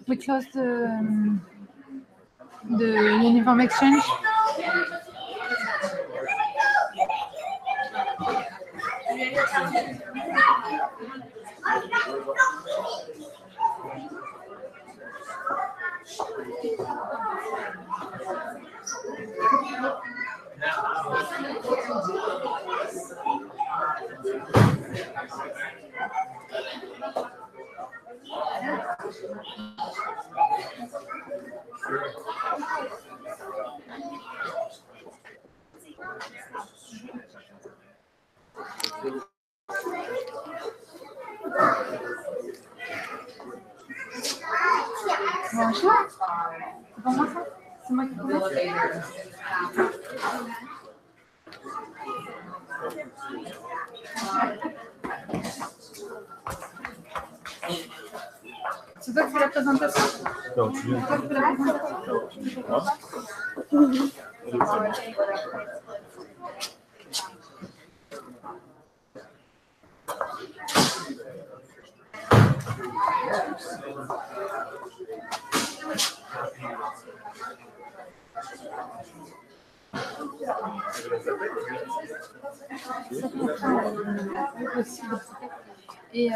We close the uniform exchange. Bonjour. C'est pour moi ça? C'est moi qui commence? C'est toi qui fais la présentation? Non, tu viens. C'est toi qui fais la présentation? Et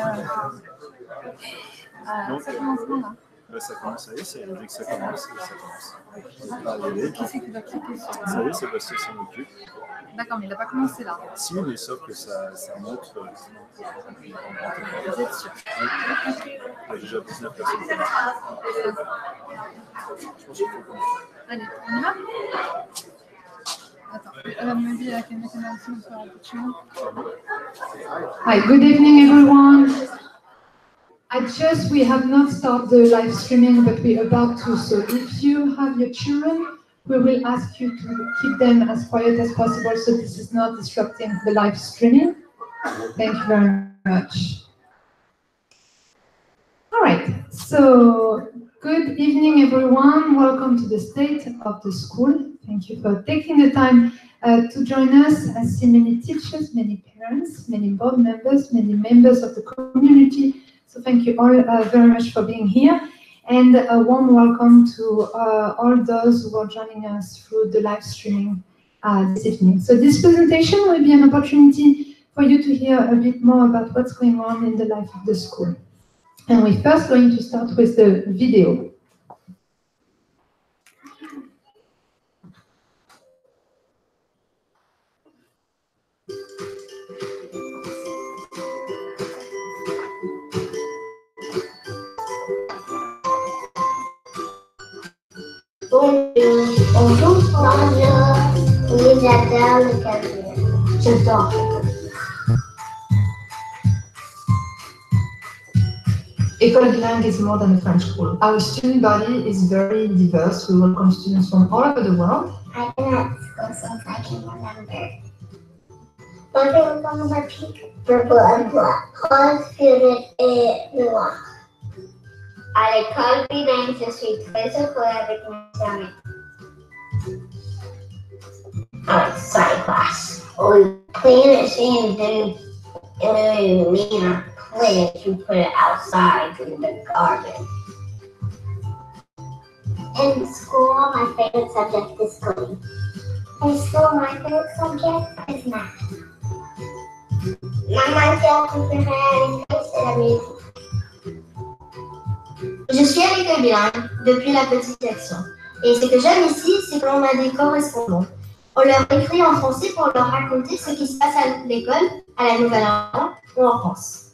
ça commence quand là? Ça commence, ça y est, c'est dès que ça commence, ça commence. Qui c'est qui doit cliquer sur ça? Ça y est, Sébastien s'en occupe. D'accord, mais il n'a pas commencé là. Si, mais sauf que ça monte. Vous êtes sûr? Il y a déjà 19 personnes. Allez, on y va? Attends, elle va me dire à quelle mécanisme on peut rapprocher. Hi, good evening everyone. We have not started the live streaming, but we're about to. So if you have your children, we will ask you to keep them as quiet as possible so this is not disrupting the live streaming. Thank you very much. All right, so good evening everyone. Welcome to the state of the school. Thank you for taking the time to join us. I see many teachers, many parents, many board members, many members of the community. So thank you all very much for being here. And a warm welcome to all those who are joining us through the live streaming this evening. So this presentation will be an opportunity for you to hear a bit more about what's going on in the life of the school. And we're first going to start with the video. Bonjour. Bonjour. Oui, j'adore le café. J'adore. École bilingue is more than a French school. Our student body is very diverse. We welcome students from all over the world. I've been at school since I can remember. My favorite colors are pink, purple, and black. Rose, violet et noir. À l'école bilingue, je suis très heureux avec mes amis. Science class. We clean it, and then mean our plants, you put it outside in the garden. In school, my favorite subject is coding. In school, my favorite subject is math. Ma matière préférée c'est la musique. Je suis à l'école bilingue depuis la petite section. Et ce que j'aime ici, c'est que l'on a des correspondants. On leur écrit en français pour leur raconter ce qui se passe à l'école, à la Nouvelle-Orléans ou en France.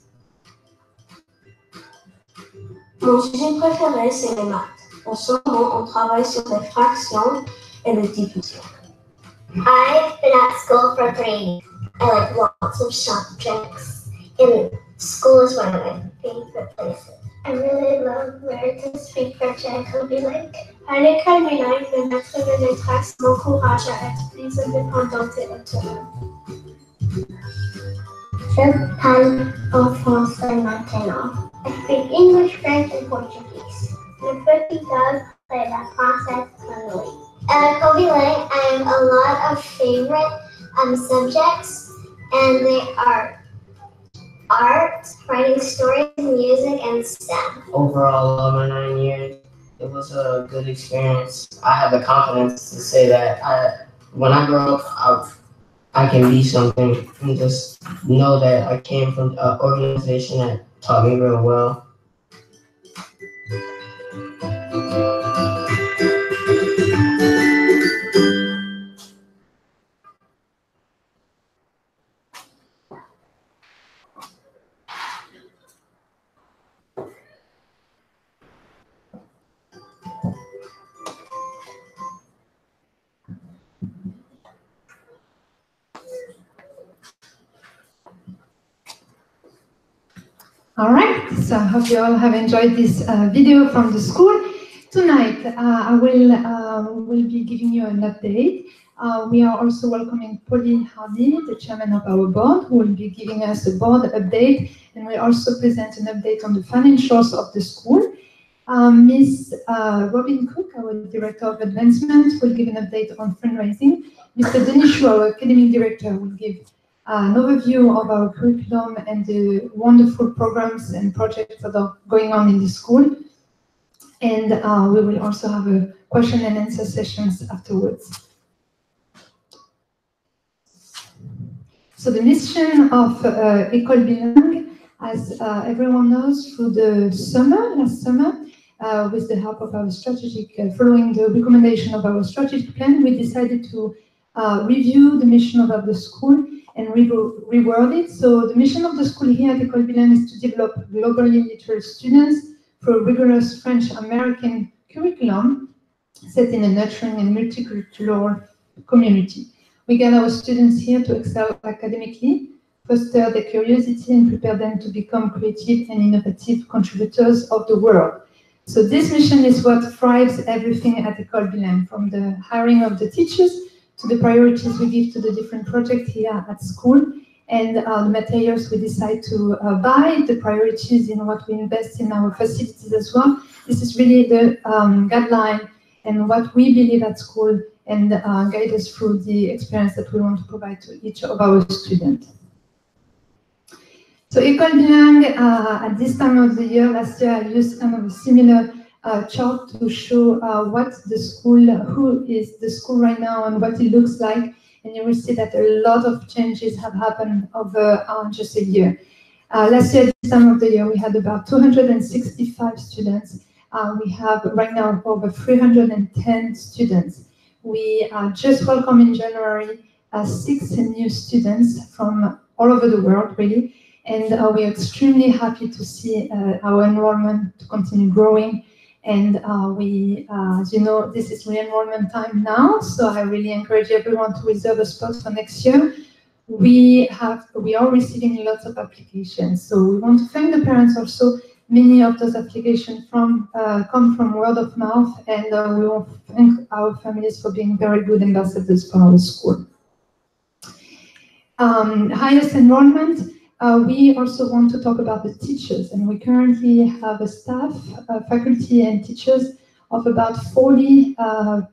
Mon sujet préféré, c'est les maths. En ce moment, on travaille sur les fractions et les divisions. I've been at school for 3 years. I like lots of subjects. And school is one of my favorite places. I really love learning to speak French at l'école bilingue. À l'école bilingue, les maîtres et les maîtresses m'encouragent à être plus indépendante et autonome. Je parle en français maintenant. I speak English, French, and Portuguese. Le petit dog play la française Emily. At l'école bilingue, I have a lot of favorite subjects, and they are art, writing stories, music, and STEM. Overall, over 9 years, it was a good experience. I have the confidence to say that when I grow up, I can be something, and just know that I came from an organization that taught me real well. All right, so I hope you all have enjoyed this video from the school. Tonight, I will be giving you an update. We are also welcoming Polly Hardy, the chairman of our board, who will be giving us a board update, and will also present an update on the financials of the school. Ms. Robin Cook, our Director of Advancement, will give an update on fundraising. Mr. Denis Chou, our Academic Director, will give an overview of our curriculum and the wonderful programs and projects that are going on in the school. And we will also have a question and answer sessions afterwards. So the mission of École Bilingue, as everyone knows, through the last summer, with the help of our following the recommendation of our strategic plan, we decided to review the mission of the school and reword it. So the mission of the school here at École Bilingue is to develop globally literate students through a rigorous French-American curriculum set in a nurturing and multicultural community. We get our students here to excel academically, foster their curiosity, and prepare them to become creative and innovative contributors of the world. So this mission is what drives everything at École Bilingue, from the hiring of the teachers to the priorities we give to the different projects here at school, and the materials we decide to buy, the priorities in what we invest in our facilities as well. This is really the guideline and what we believe at school, and guide us through the experience that we want to provide to each of our students. So École Bilingue, at this time of the year, last year, I used kind of a similar chart to show what the school, who is the school right now and what it looks like. And you will see that a lot of changes have happened over just a year. Last year, at this time of the year, we had about 265 students. We have right now over 310 students. We just welcomed in January 6 new students from all over the world, really. And we're extremely happy to see our enrollment to continue growing. And as you know, this is re-enrollment time now, so I really encourage everyone to reserve a spot for next year. We are receiving lots of applications, so we want to thank the parents also. Many of those applications come from word of mouth, and we want to thank our families for being very good ambassadors for our school. Highest enrollment. We also want to talk about the teachers, and we currently have a staff, faculty and teachers of about 40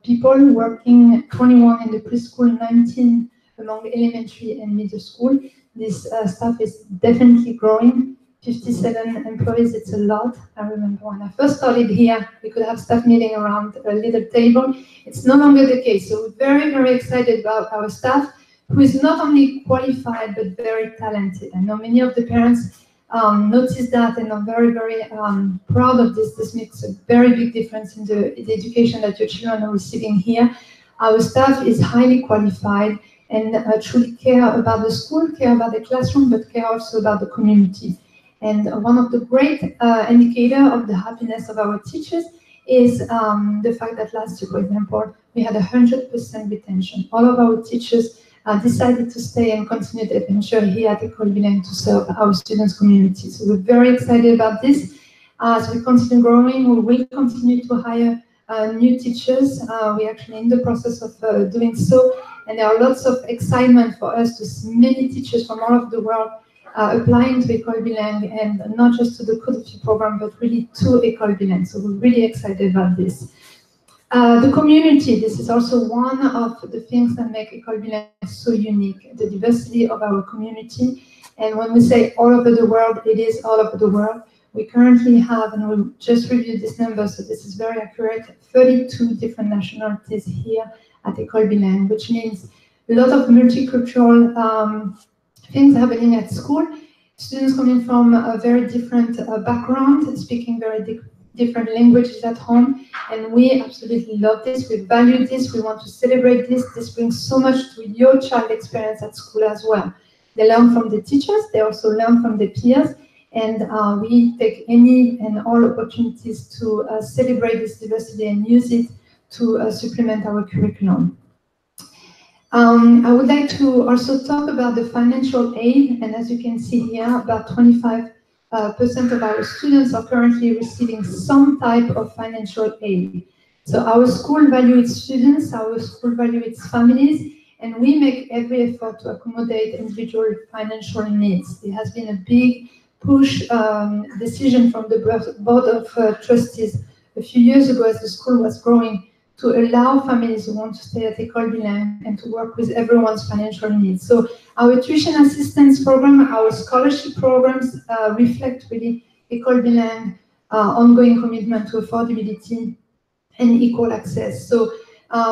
people working, 21 in the preschool, 19 among elementary and middle school. This staff is definitely growing. 57 employees, it's a lot. I remember when I first started here, we could have staff meeting around a little table. It's no longer the case, so we're very, very excited about our staff, who is not only qualified, but very talented. I know many of the parents notice that and are very, very proud of this. This makes a very big difference in the education that your children are receiving here. Our staff is highly qualified and truly care about the school, care about the classroom, but care also about the community. And one of the great indicators of the happiness of our teachers is the fact that last year, for example, we had 100% retention. All of our teachers decided to stay and continue the adventure here at École Bilingue to serve our students' community. So we're very excited about this. As we continue growing, we will continue to hire new teachers. We're actually in the process of doing so, and there are lots of excitement for us to see many teachers from all over the world applying to École Bilingue, and not just to the Code of Fil program, but really to École Bilingue. So we're really excited about this. The community, this is also one of the things that make École Bilingue so unique, the diversity of our community. And when we say all over the world, it is all over the world. We currently have, and we'll just review this number, so this is very accurate, 32 different nationalities here at École Bilingue, which means a lot of multicultural things happening at school. Students coming from a very different background, speaking very different languages at home, and we absolutely love this. We value this. We want to celebrate this. This brings so much to your child experience at school as well. They learn from the teachers. They also learn from the peers, and we take any and all opportunities to celebrate this diversity and use it to supplement our curriculum. I would like to also talk about the financial aid, and as you can see here, about 25% of our students are currently receiving some type of financial aid. So our school values its students, our school values its families, and we make every effort to accommodate individual financial needs. It has been a big push decision from the Board of Trustees a few years ago as the school was growing, to allow families who want to stay at École Bilingue and to work with everyone's financial needs. So our tuition assistance program, our scholarship programs reflect really École Bilingue ongoing commitment to affordability and equal access. So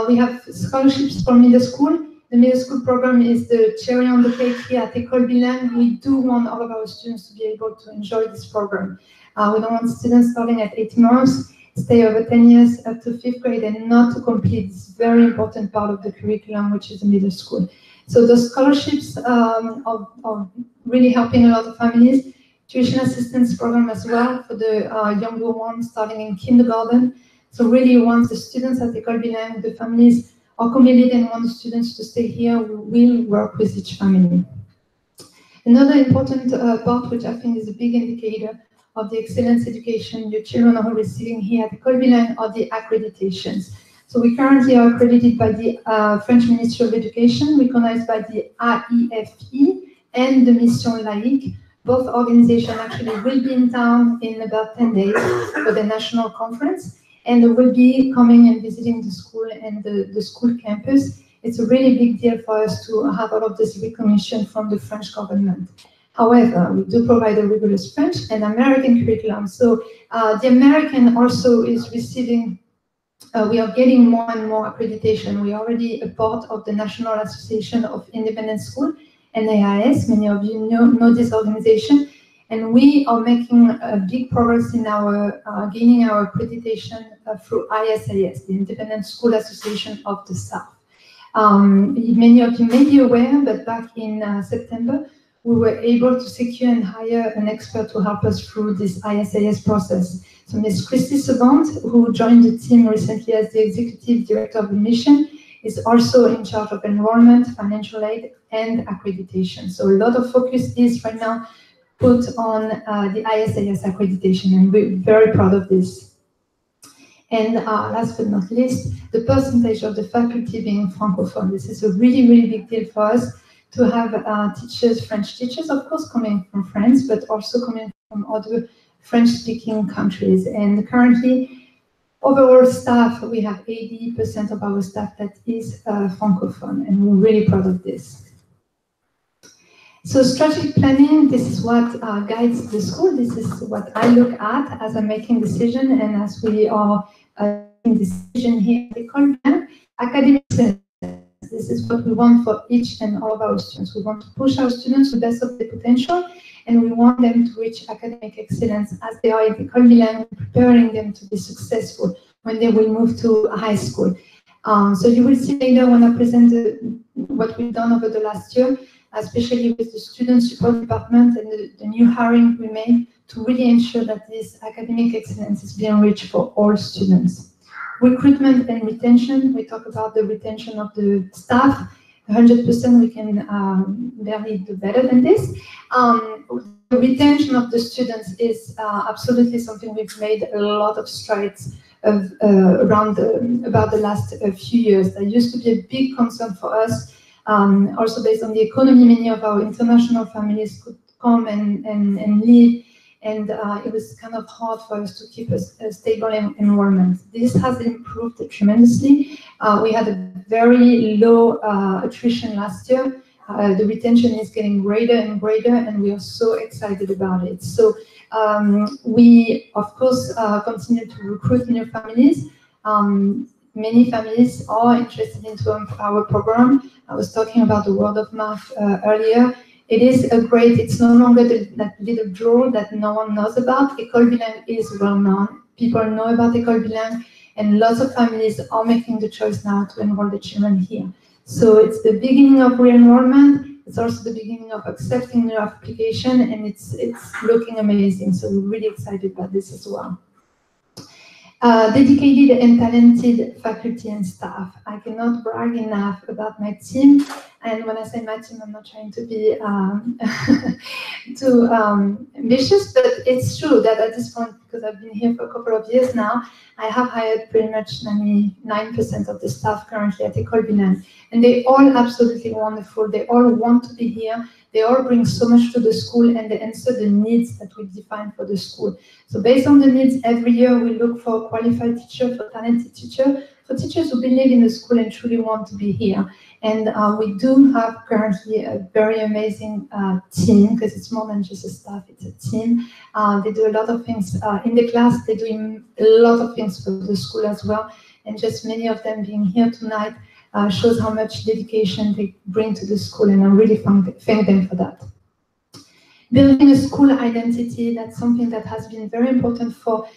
we have scholarships for middle school. The middle school program is the cherry on the cake here at École Bilingue. We do want all of our students to be able to enjoy this program. We don't want students starting at 18 months, stay over 10 years up to 5th grade and not to complete this very important part of the curriculum, which is the middle school. So the scholarships are really helping a lot of families. Tuition assistance program as well for the younger ones starting in kindergarten. So really once the students at École Bilingue, the families are committed and want the students to stay here, we will work with each family. Another important part, which I think is a big indicator of the excellence education your children are receiving here at École Bilingue, are the accreditations. So we currently are accredited by the French Ministry of Education, recognized by the AIFE and the Mission Laïque. Both organizations actually will be in town in about 10 days for the national conference, and they will be coming and visiting the school and the school campus. It's a really big deal for us to have all of this recognition from the French government. However, we do provide a rigorous French and American curriculum. So the American also is receiving, we are getting more and more accreditation. We are already a part of the National Association of Independent Schools, NAIS. Many of you know this organization. And we are making a big progress in our gaining our accreditation through ISAS, the Independent School Association of the South. Many of you may be aware, but back in September, we were able to secure and hire an expert to help us through this ISAS process. So Ms. Christy Savant, who joined the team recently as the Executive Director of the Mission, is also in charge of enrollment, financial aid, and accreditation. So a lot of focus is right now put on the ISAS accreditation, and we're very proud of this. And last but not least, the percentage of the faculty being Francophone. This is a really, really big deal for us to have teachers, French teachers, of course, coming from France, but also coming from other French-speaking countries. And currently, overall staff, we have 80% of our staff that is Francophone, and we're really proud of this. So strategic planning, this is what guides the school. This is what I look at as I'm making decision and as we are making decision here at École Bilingue. Academic excellence, this is what we want for each and all of our students. We want to push our students to the best of their potential, and we want them to reach academic excellence as they are at École Bilingue, preparing them to be successful when they will move to high school. So you will see later when I present what we've done over the last year, especially with the student support department and the new hiring we made to really ensure that this academic excellence is being reached for all students. Recruitment and retention, we talk about the retention of the staff. 100% we can barely do better than this. The retention of the students is absolutely something we've made a lot of strides about the last few years. There used to be a big concern for us. Also based on the economy, many of our international families could come and live and it was kind of hard for us to keep a stable enrollment. This has improved tremendously. We had a very low attrition last year. The retention is getting greater and greater, and we are so excited about it. So we, of course, continue to recruit new families. Many families are interested into our program. I was talking about the word of mouth earlier. It is a great, it's no longer that little draw that no one knows about. École Bilingue is well known. People know about École Bilingue, and lots of families are making the choice now to enroll the children here. So it's the beginning of re-enrollment. It's also the beginning of accepting new application, and it's looking amazing. So we're really excited about this as well. Dedicated and talented faculty and staff. I cannot brag enough about my team. And when I say my team, I'm not trying to be too ambitious, but it's true that at this point, because I've been here for a couple of years now, I have hired pretty much 99% of the staff currently at École Bilingue. And they're all absolutely wonderful. They all want to be here. They all bring so much to the school, and they answer the needs that we define for the school. So based on the needs, every year we look for a qualified teacher, for talented teacher, for teachers who believe in the school and truly want to be here. And we do have currently a very amazing team, because it's more than just a staff, it's a team. They do a lot of things in the class. They're doing a lot of things for the school as well. And just many of them being here tonight shows how much dedication they bring to the school, and I really thank them for that. Building a school identity, that's something that has been very important for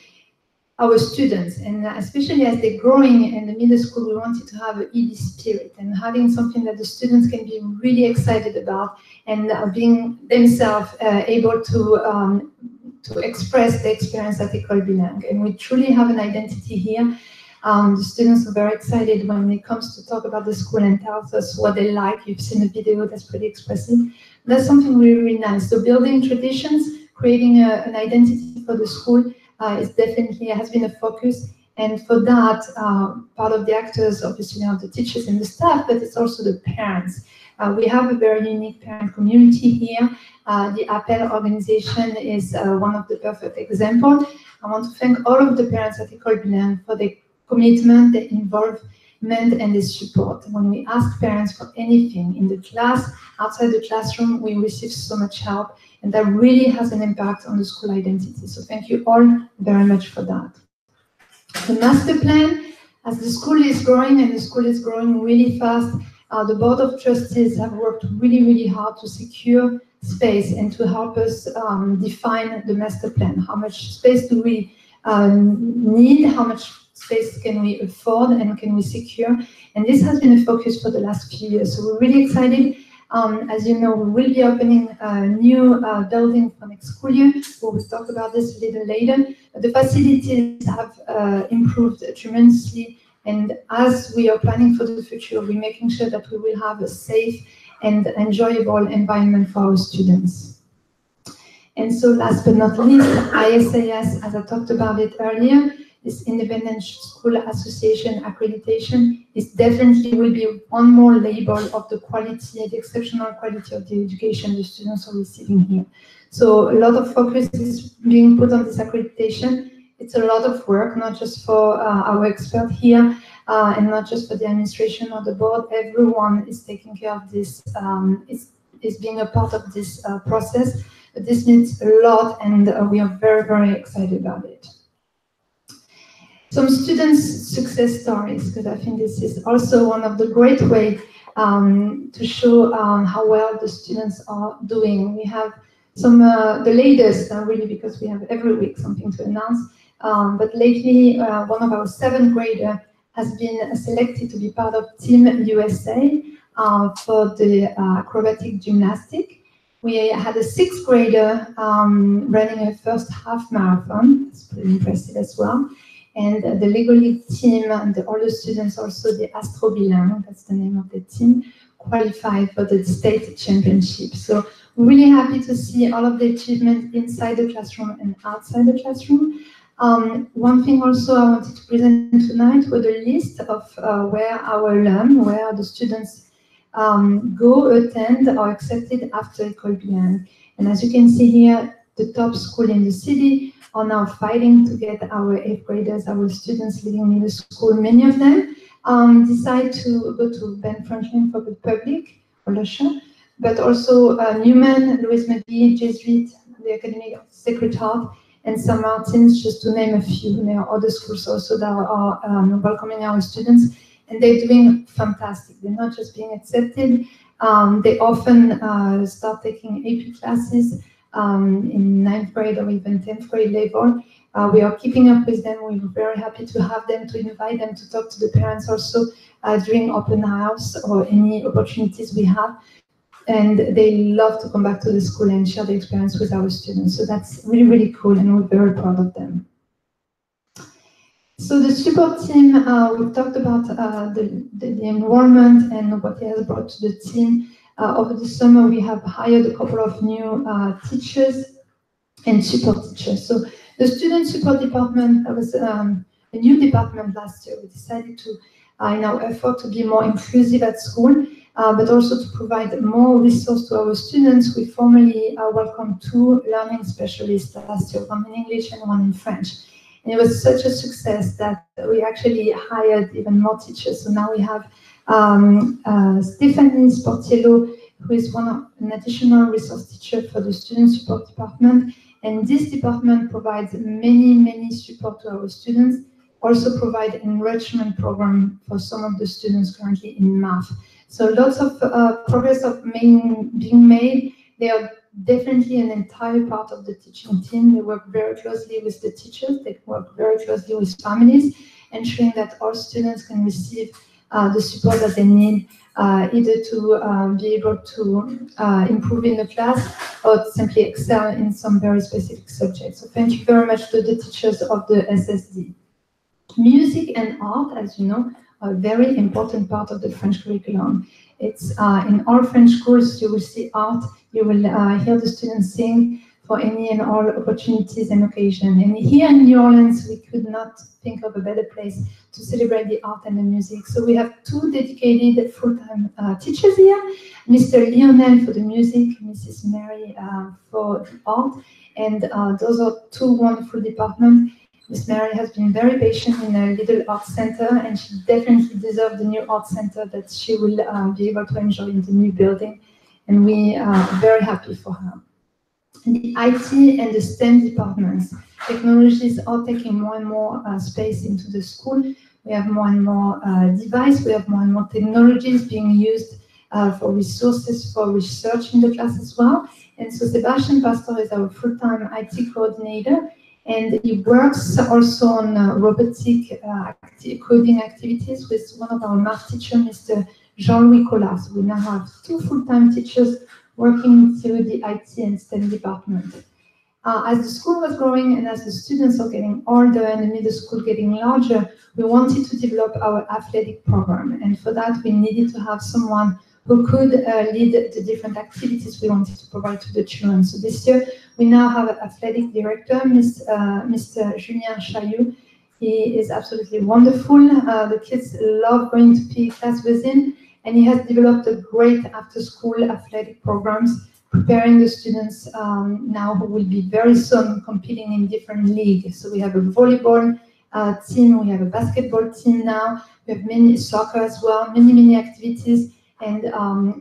our students, and especially as they're growing in the middle school, we wanted to have an ED spirit, and having something that the students can be really excited about, and being themselves able to express the experience at École Bilingue. And we truly have an identity here. The students are very excited when it comes to talk about the school and tells us what they like. You've seen a video that's pretty expressive. That's something really, really nice. So building traditions, creating an identity for the school is definitely has been a focus. And for that, part of the actors obviously are the teachers and the staff, but it's also the parents. We have a very unique parent community here. The Appel organization is one of the perfect examples. I want to thank all of the parents at École Bilingue for their commitment, the involvement, and the support. When we ask parents for anything in the class, outside the classroom, we receive so much help, and that really has an impact on the school identity. So thank you all very much for that. The master plan, as the school is growing, and the school is growing really fast, the Board of Trustees have worked really, really hard to secure space and to help us define the master plan. How much space do we need? How much space can we afford and can we secure? And this has been a focus for the last few years. So we're really excited. As you know, we will be opening a new building for next school year. We'll talk about this a little later. The facilities have improved tremendously. And as we are planning for the future, we're making sure that we will have a safe and enjoyable environment for our students. And so last but not least, ISAS, as I talked about it earlier, this Independent School Association accreditation is definitely will be one more label of the quality, the exceptional quality of the education the students are receiving here. So a lot of focus is being put on this accreditation. It's a lot of work, not just for our expert here, and not just for the administration or the board. Everyone is taking care of this, is being a part of this process. But this means a lot, and we are very, very excited about it. Some students' success stories, because I think this is also one of the great ways to show how well the students are doing. We have some, the latest, really, because we have every week something to announce, but lately one of our 7th grader has been selected to be part of Team USA for the acrobatic gymnastic. We had a 6th grader running her first half marathon. It's pretty impressive as well. And the Lego League team and all the students, also the Astro Bilingue, that's the name of the team, qualified for the state championship. So we're really happy to see all of the achievements inside the classroom and outside the classroom. One thing also I wanted to present tonight was a list of where our alum, where the students go, attend, or accepted after École Bilingue. And as you can see here, the top school in the city, are now fighting to get our 8th graders, our students leaving middle school, many of them decide to go to Ben Franklin for the public, or Lusher, but also Newman, Louis McGee, Jesuit, the Academy of Sacred Heart, and St. Martin's, just to name a few. There are other schools also that are welcoming our students, and they're doing fantastic. They're not just being accepted, they often start taking AP classes in 9th grade or even 10th grade level. We are keeping up with them. We're very happy to have them, to invite them to talk to the parents also during open house or any opportunities we have. And they love to come back to the school and share the experience with our students. So that's really, really cool, and we're very proud of them. So the support team, we've talked about the enrollment and what it has brought to the team. Over the summer, we have hired a couple of new teachers and support teachers. So the student support department, that was a new department last year. We decided to, in our effort to be more inclusive at school, but also to provide more resource to our students. We formally welcomed 2 learning specialists last year, one in English and one in French. And it was such a success that we actually hired even more teachers. So now we have Stephanie Sportiello, who is an additional resource teacher for the student support department. And this department provides many, many support to our students, also provide enrichment program for some of the students currently in math. So lots of progress being made. They are definitely an entire part of the teaching team. They work very closely with the teachers. They work very closely with families, ensuring that all students can receive the support that they need, either to be able to improve in the class or simply excel in some very specific subjects. So thank you very much to the teachers of the SSD. Music and art, as you know, are a very important part of the French curriculum. It's in all French schools, you will see art, you will hear the students sing for any and all opportunities and occasions. And here in New Orleans, we could not think of a better place to celebrate the art and the music. So we have 2 dedicated full-time teachers here, Mr. Lionel for the music, Mrs. Mary for the art, and those are 2 wonderful departments. Miss Mary has been very patient in a little art center, and she definitely deserves the new art center that she will be able to enjoy in the new building, and we are very happy for her. The IT and the STEM departments, technologies are taking more and more space into the school. We have more and more devices, we have more and more technologies being used for resources, for research in the class as well. And so Sebastian Pastor is our full-time IT coordinator, and he works also on robotic coding activities with one of our math teachers, Mr. Jean-Louis Collat. So we now have 2 full-time teachers working through the IT and STEM department. As the school was growing and as the students are getting older and the middle school getting larger, we wanted to develop our athletic program. And for that, we needed to have someone who could lead the different activities we wanted to provide to the children. So this year, we now have an athletic director, Mr. Julien Chailloux. He is absolutely wonderful. The kids love going to PE class with him, and he has developed a great after-school athletic programs, preparing the students now who will be very soon competing in different leagues. So we have a volleyball team, we have a basketball team now, we have many soccer as well, many activities. And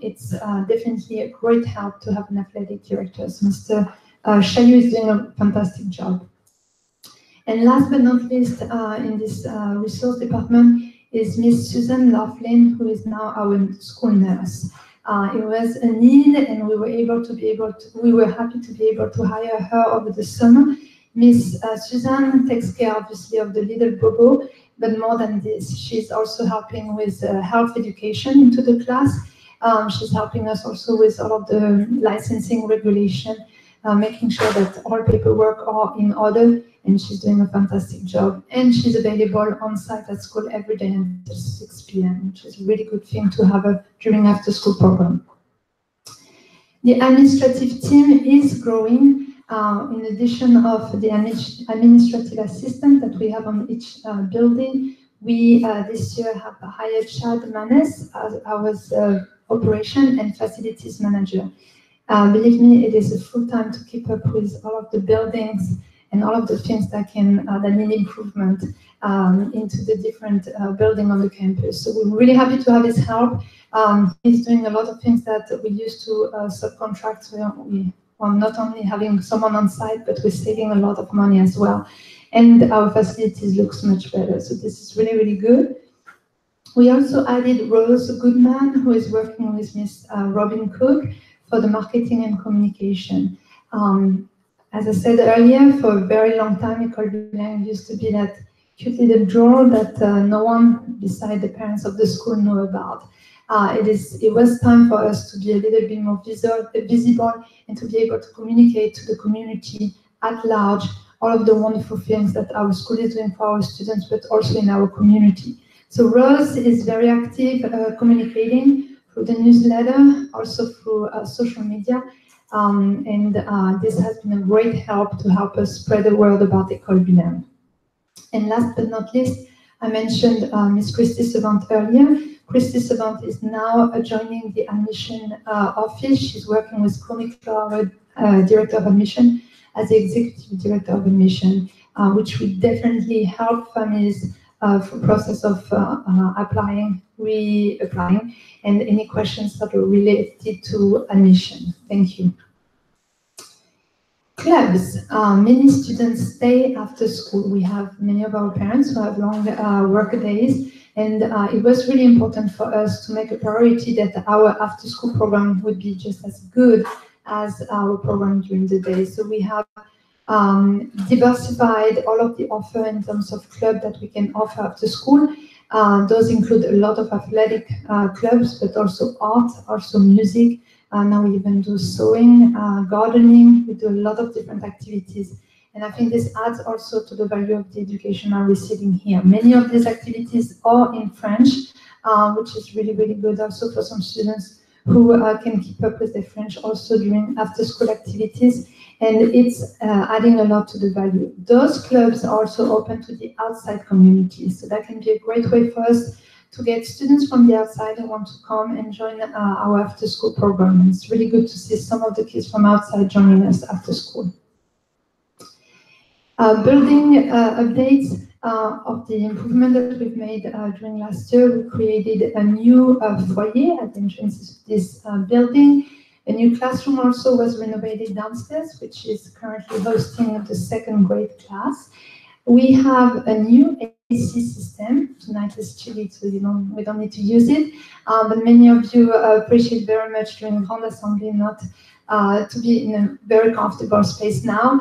it's definitely a great help to have an athletic director. So Mr. Chailloux is doing a fantastic job. And last but not least, in this resource department is Miss Susan Laughlin, who is now our school nurse. It was a need, and we were happy to be able to hire her over the summer. Miss Susan takes care, obviously, of the little Bobo, but more than this, she's also helping with health education into the class. She's helping us also with all of the licensing regulation, making sure that all paperwork are in order, and she's doing a fantastic job. And she's available on site at school every day until 6 p.m., which is a really good thing to have during after-school program. The administrative team is growing. In addition of the administrative assistant that we have on each building, we this year have hired Chad Manes as our operation and facilities manager. Believe me, it is a full time to keep up with all of the buildings and all of the things that need improvement into the different building on the campus. So we're really happy to have his help. He's doing a lot of things that we used to subcontract. So we are not only having someone on site, but we're saving a lot of money as well. And our facilities looks much better. So this is really, really good. We also added Rose Goodman, who is working with Miss Robin Cook for the marketing and communication. As I said earlier, for a very long time, École Bilingue used to be that cute little drawer that no one beside the parents of the school knew about. It was time for us to be a little bit more visible and to be able to communicate to the community at large all of the wonderful things that our school is doing for our students, but also in our community. So Rose is very active communicating through the newsletter, also through social media. This has been a great help to help us spread the word about École Bilingue. And last but not least, I mentioned Miss Christy Savant earlier. Christy Savant is now joining the admission office. She's working with Connie Clara, Director of Admission, as the Executive Director of Admission, which will definitely help families through the process of applying, reapplying, and any questions that are related to admission. Thank you. Clubs. Many students stay after school. We have many of our parents who have long work days, and it was really important for us to make a priority that our after-school program would be just as good as our program during the day. So we have diversified all of the offer in terms of club that we can offer after school. Those include a lot of athletic clubs, but also art, also music. Now we even do sewing, gardening. We do a lot of different activities. And I think this adds also to the value of the education I'm receiving here. Many of these activities are in French, which is really, really good also for some students who can keep up with their French also during after-school activities. And it's adding a lot to the value. Those clubs are also open to the outside community. So that can be a great way for us to get students from the outside who want to come and join our after-school program. And it's really good to see some of the kids from outside joining us after school. Building updates of the improvement that we've made during last year. We created a new foyer at the entrance of this building. A new classroom also was renovated downstairs, which is currently hosting the second grade class. We have a new AC system. Tonight is chilly, so we don't need to use it. But many of you appreciate very much during Grand Assembly not to be in a very comfortable space now.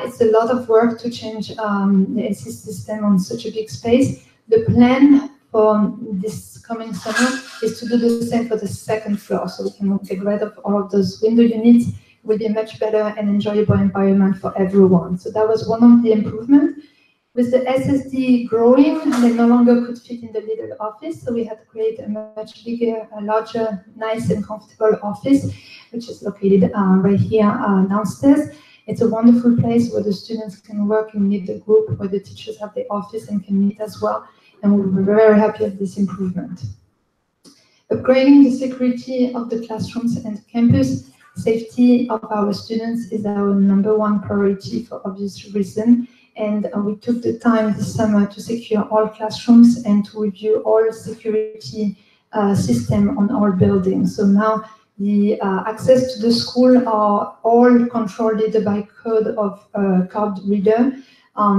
It's a lot of work to change the AC system on such a big space. The plan for this coming summer is to do the same for the second floor, so we can get rid of all of those window units. It will be a much better and enjoyable environment for everyone. So that was one of the improvements. With the SSD growing, they no longer could fit in the little office, so we had to create a much bigger, larger, nice and comfortable office, which is located right here downstairs. It's a wonderful place where the students can work and meet the group, where the teachers have their office and can meet as well, and we're very happy of this improvement. Upgrading the security of the classrooms and campus, safety of our students is our #1 priority for obvious reason. And we took the time this summer to secure all classrooms and to review all security system on all buildings. So now the access to the school are all controlled either by code of card reader.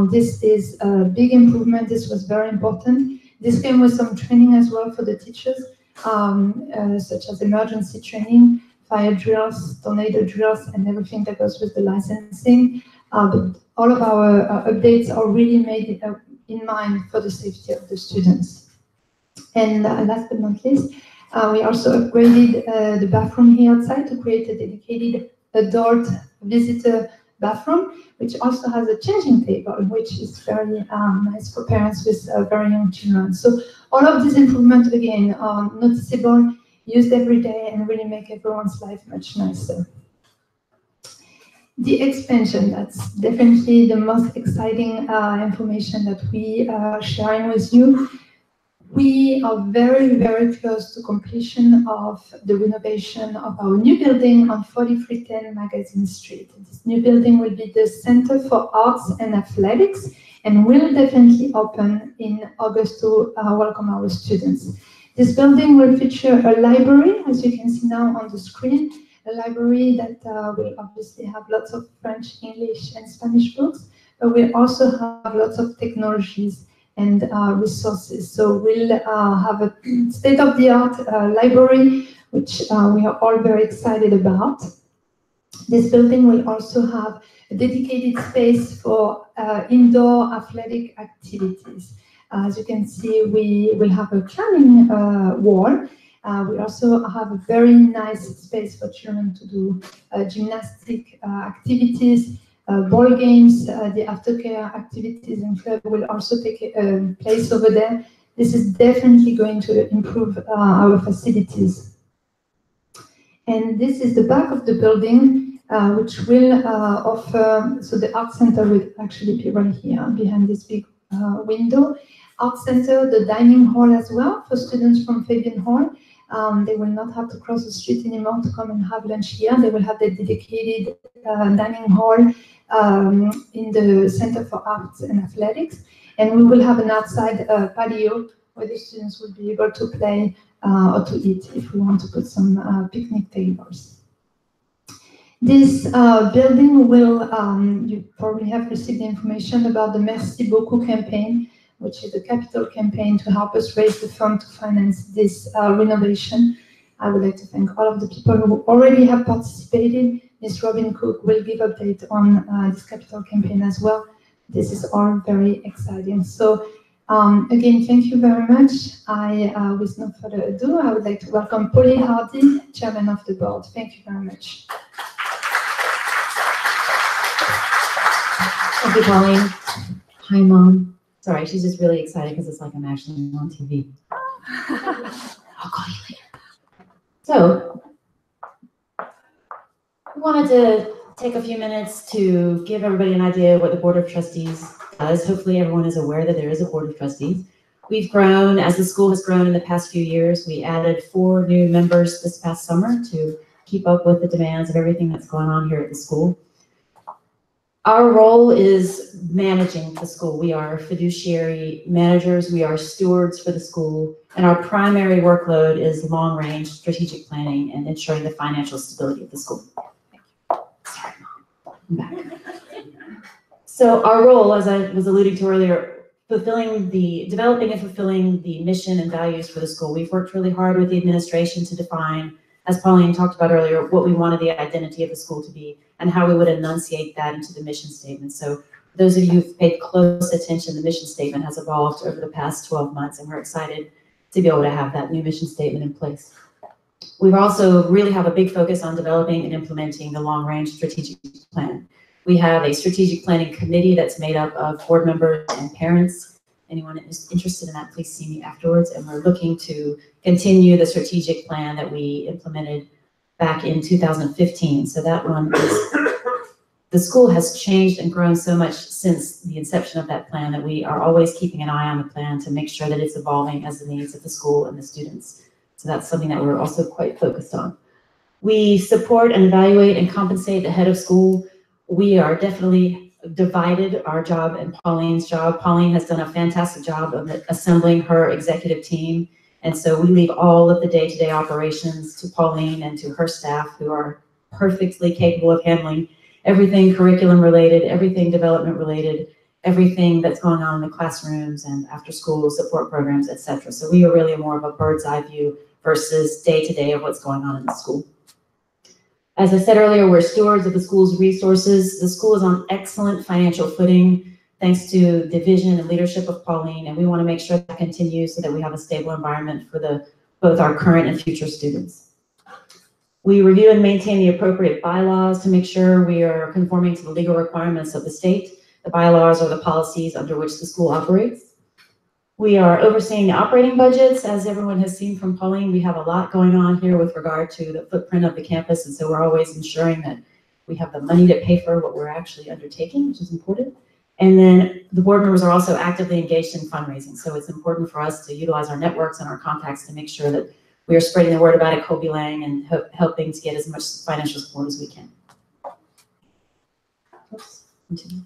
This is a big improvement. This was very important. This came with some training as well for the teachers, such as emergency training, fire drills, tornado drills, and everything that goes with the licensing. But all of our updates are really made in mind for the safety of the students. And last but not least, we also upgraded the bathroom here outside to create a dedicated adult visitor bathroom, which also has a changing table, which is very nice for parents with very young children. So all of these improvements, again, are noticeable, used every day, and really make everyone's life much nicer. The expansion, that's definitely the most exciting information that we are sharing with you. We are very, very close to completion of the renovation of our new building on 4310 Magazine Street. This new building will be the Center for Arts and Athletics and will definitely open in August to welcome our students. This building will feature a library, as you can see now on the screen, a library that will obviously have lots of French, English, and Spanish books, but we'll also have lots of technologies and resources. So we'll have a state-of-the-art library, which we are all very excited about. This building will also have a dedicated space for indoor athletic activities. As you can see, we will have a climbing wall. We also have a very nice space for children to do gymnastic activities, ball games. The aftercare activities and club will also take place over there. This is definitely going to improve our facilities. And this is the back of the building, which will offer, so the art center will actually be right here behind this big window. Art center, the dining hall as well for students from Fabian Hall. They will not have to cross the street anymore to come and have lunch here. They will have the dedicated dining hall in the Center for Arts and Athletics. And we will have an outside patio where the students will be able to play or to eat if we want to put some picnic tables. This building will, you probably have received the information about the Merci Beaucoup campaign, which is a capital campaign to help us raise the fund to finance this renovation. I would like to thank all of the people who already have participated. Ms. Robin Cook will give update on this capital campaign as well. This is all very exciting. So again, thank you very much. With no further ado, I would like to welcome Polly Hardy, Chairman of the Board. Thank you very much. Thank you, Pauline. Hi, Mom. Sorry, she's just really excited because it's like I'm actually on TV. I'll call you later. So, we wanted to take a few minutes to give everybody an idea of what the Board of Trustees does. Hopefully everyone is aware that there is a Board of Trustees. We've grown, as the school has grown in the past few years. We added 4 new members this past summer to keep up with the demands of everything that's going on here at the school. Our role is managing the school. We are fiduciary managers, we are stewards for the school, and our primary workload is long-range strategic planning and ensuring the financial stability of the school. Sorry, Mom. I'm back. So our role, as I was alluding to earlier, developing and fulfilling the mission and values for the school. We've worked really hard with the administration to define, as Pauline talked about earlier, what we wanted the identity of the school to be and how we would enunciate that into the mission statement. So those of you who've paid close attention, the mission statement has evolved over the past 12 months, and we're excited to be able to have that new mission statement in place. We also really have a big focus on developing and implementing the long-range strategic plan. We have a strategic planning committee that's made up of board members and parents. Anyone who's interested in that, please see me afterwards. And we're looking to continue the strategic plan that we implemented back in 2015. So that one is, the school has changed and grown so much since the inception of that plan that we are always keeping an eye on the plan to make sure that it's evolving as the needs of the school and the students. So that's something that we're also quite focused on. We support and evaluate and compensate the head of school. We are definitely divided, our job and Pauline's job. Pauline has done a fantastic job of assembling her executive team. And so we leave all of the day-to-day operations to Pauline and to her staff, who are perfectly capable of handling everything curriculum related, everything development related, everything that's going on in the classrooms and after school support programs, etc. So we are really more of a bird's eye view versus day-to-day of what's going on in the school. As I said earlier, we're stewards of the school's resources. The school is on excellent financial footing thanks to the vision and leadership of Pauline, and we want to make sure that continues so that we have a stable environment for both our current and future students. We review and maintain the appropriate bylaws to make sure we are conforming to the legal requirements of the state. The bylaws are the policies under which the school operates. We are overseeing the operating budgets. As everyone has seen from Pauline, we have a lot going on here with regard to the footprint of the campus, and so we're always ensuring that we have the money to pay for what we're actually undertaking, which is important. And then the board members are also actively engaged in fundraising. So it's important for us to utilize our networks and our contacts to make sure that we are spreading the word about it, Kobe-Lang, and helping to get as much financial support as we can. Oops, continue.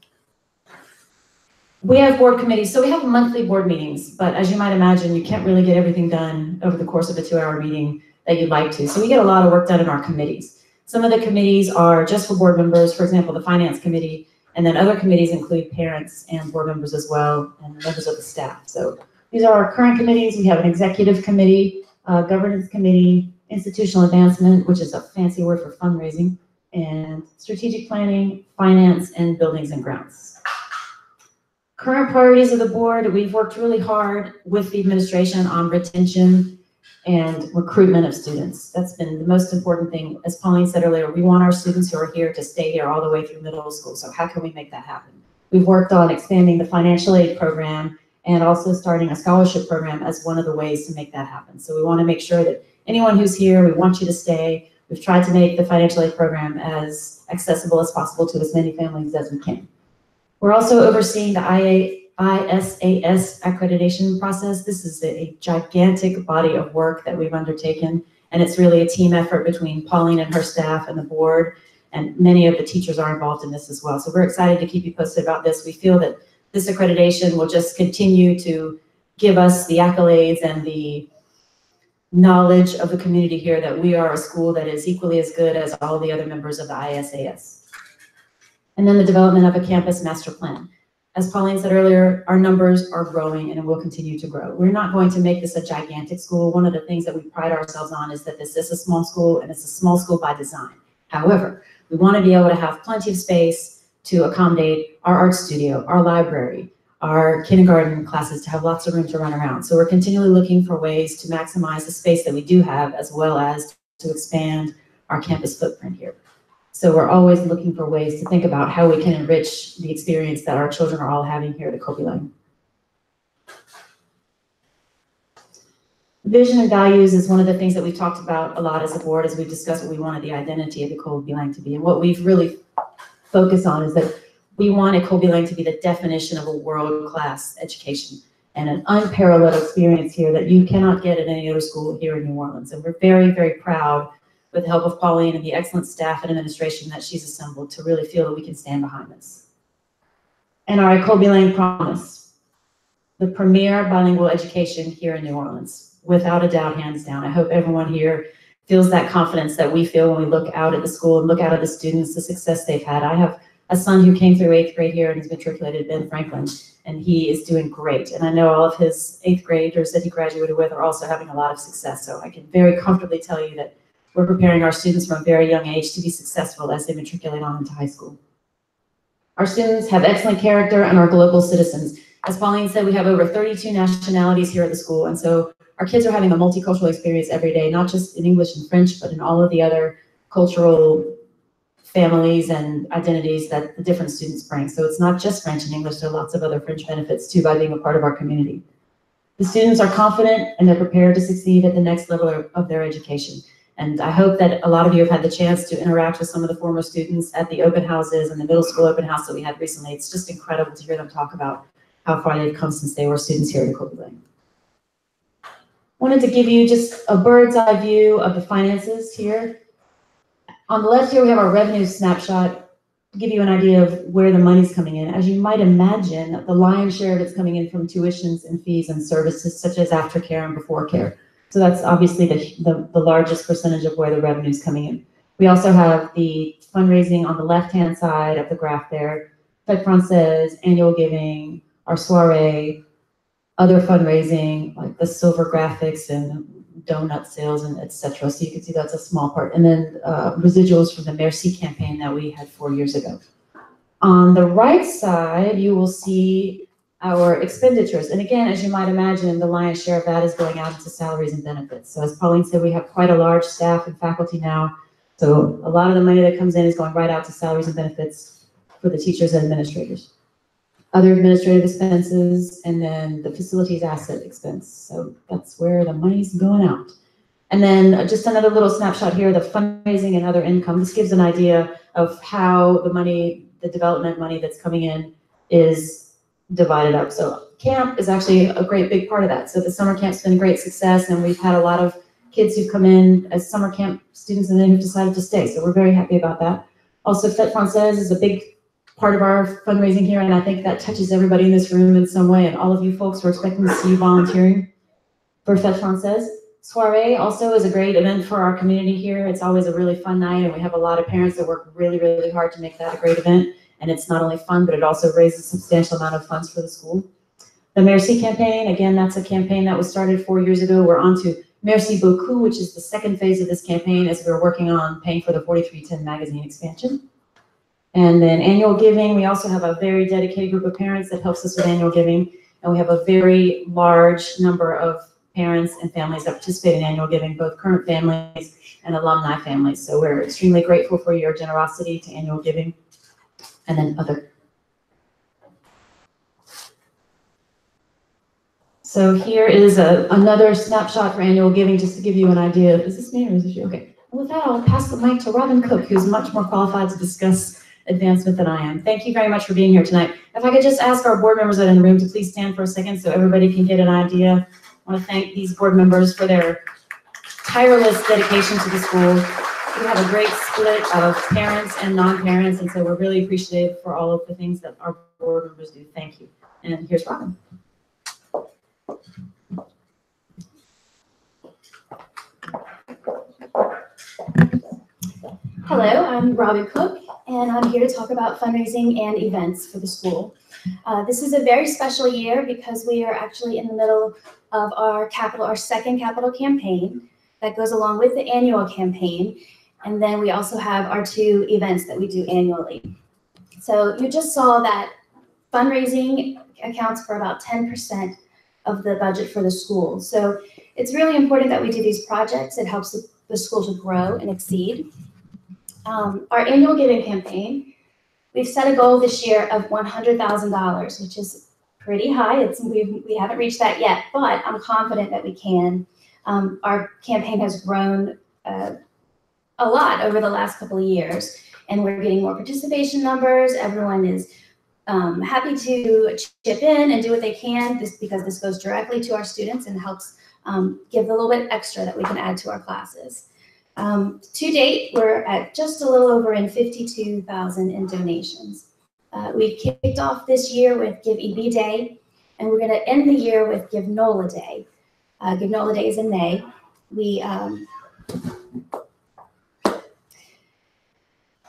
We have board committees, so we have monthly board meetings, but as you might imagine, you can't really get everything done over the course of a 2-hour meeting that you'd like to. So we get a lot of work done in our committees. Some of the committees are just for board members, for example, the finance committee, and then other committees include parents and board members as well, and members of the staff. So these are our current committees. We have an executive committee, governance committee, institutional advancement, which is a fancy word for fundraising, and strategic planning, finance, and buildings and grounds. Current priorities of the board, we've worked really hard with the administration on retention and recruitment of students. That's been the most important thing. As Pauline said earlier, we want our students who are here to stay here all the way through middle school. So how can we make that happen? We've worked on expanding the financial aid program and also starting a scholarship program as one of the ways to make that happen. So we want to make sure that anyone who's here, we want you to stay. We've tried to make the financial aid program as accessible as possible to as many families as we can. We're also overseeing the ISAS accreditation process. This is a gigantic body of work that we've undertaken, and it's really a team effort between Pauline and her staff and the board, and many of the teachers are involved in this as well. So we're excited to keep you posted about this. We feel that this accreditation will just continue to give us the accolades and the knowledge of the community here that we are a school that is equally as good as all the other members of the ISAS. And then the development of a campus master plan. As Pauline said earlier, our numbers are growing and it will continue to grow. We're not going to make this a gigantic school. One of the things that we pride ourselves on is that this is a small school, and it's a small school by design. However, we want to be able to have plenty of space to accommodate our art studio, our library, our kindergarten classes, to have lots of room to run around. So we're continually looking for ways to maximize the space that we do have, as well as to expand our campus footprint here. So we're always looking for ways to think about how we can enrich the experience that our children are all having here at Kobe-Lang. Vision and values is one of the things that we've talked about a lot as a board as we've discussed what we wanted the identity of the Kobe-Lang to be. And what we've really focused on is that we wanted Kobe-Lang to be the definition of a world-class education and an unparalleled experience here that you cannot get at any other school here in New Orleans. And we're very, very proud, with the help of Pauline and the excellent staff and administration that she's assembled, to really feel that we can stand behind this. And our Kobe-Lang promise, the premier bilingual education here in New Orleans, without a doubt, hands down. I hope everyone here feels that confidence that we feel when we look out at the school and look out at the students, the success they've had. I have a son who came through 8th grade here and is matriculated at Ben Franklin, and he is doing great. And I know all of his 8th graders that he graduated with are also having a lot of success. So I can very comfortably tell you that we're preparing our students from a very young age to be successful as they matriculate on into high school. Our students have excellent character and are global citizens. As Pauline said, we have over 32 nationalities here at the school, and so our kids are having a multicultural experience every day, not just in English and French, but in all of the other cultural families and identities that the different students bring. So it's not just French and English, there are lots of other French benefits too by being a part of our community. The students are confident and they're prepared to succeed at the next level of their education. And I hope that a lot of you have had the chance to interact with some of the former students at the open houses and the middle school open house that we had recently. It's just incredible to hear them talk about how far they've come since they were students here at Kobe-Lang. Wanted to give you just a bird's eye view of the finances here. On the left here, we have our revenue snapshot to give you an idea of where the money's coming in. As you might imagine, the lion's share of it's coming in from tuitions and fees and services such as aftercare and before care. So that's obviously the largest percentage of where the revenue is coming in. We also have the fundraising on the left-hand side of the graph there, Fête Française, annual giving, our soiree, other fundraising, like the silver graphics and donut sales and etc. So you can see that's a small part. And then residuals from the Merci campaign that we had 4 years ago. On the right side, you will see our expenditures. And again, as you might imagine, the lion's share of that is going out into salaries and benefits. So as Pauline said, we have quite a large staff and faculty now. So a lot of the money that comes in is going right out to salaries and benefits for the teachers and administrators. Other administrative expenses, and then the facilities asset expense. So that's where the money's going out. And then just another little snapshot here, the fundraising and other income. This gives an idea of how the money, the development money that's coming in is divided up. So camp is actually a great big part of that. So the summer camp's been a great success, and we've had a lot of kids who've come in as summer camp students and then who've decided to stay. So we're very happy about that. Also, Fête Française is a big part of our fundraising here, and I think that touches everybody in this room in some way, and all of you folks, we're expecting to see you volunteering for Fête Française. Soirée also is a great event for our community here. It's always a really fun night, and we have a lot of parents that work really, really hard to make that a great event. And it's not only fun, but it also raises a substantial amount of funds for the school. The Merci campaign, again, that's a campaign that was started 4 years ago. We're on to Merci Beaucoup, which is the second phase of this campaign as we're working on paying for the 4310 magazine expansion. And then annual giving, we also have a very dedicated group of parents that helps us with annual giving. And we have a very large number of parents and families that participate in annual giving, both current families and alumni families. So we're extremely grateful for your generosity to annual giving. And then other. So here is another snapshot for annual giving, just to give you an idea. Is this me or is this you? Okay. With that, I'll pass the mic to Robin Cook, who's much more qualified to discuss advancement than I am. Thank you very much for being here tonight. If I could just ask our board members that are in the room to please stand for a second so everybody can get an idea. I want to thank these board members for their tireless dedication to the school. We have a great split of parents and non-parents, and so we're really appreciative for all of the things that our board members do. Thank you. And here's Robin. Hello, I'm Robin Cook, and I'm here to talk about fundraising and events for the school. This is a very special year because we are actually in the middle of our second capital campaign that goes along with the annual campaign. And then we also have our 2 events that we do annually. So you just saw that fundraising accounts for about 10% of the budget for the school. So it's really important that we do these projects. It helps the school to grow and exceed. Our annual giving campaign, we've set a goal this year of $100,000, which is pretty high. We haven't reached that yet, but I'm confident that we can. Our campaign has grown a lot over the last couple of years, and we're getting more participation numbers. Everyone is happy to chip in and do what they can, because this goes directly to our students and helps give a little bit extra that we can add to our classes. To date, we're at just a little over $52,000 in donations. We kicked off this year with Give EB Day, and we're going to end the year with Give NOLA Day. Give NOLA Day is in May.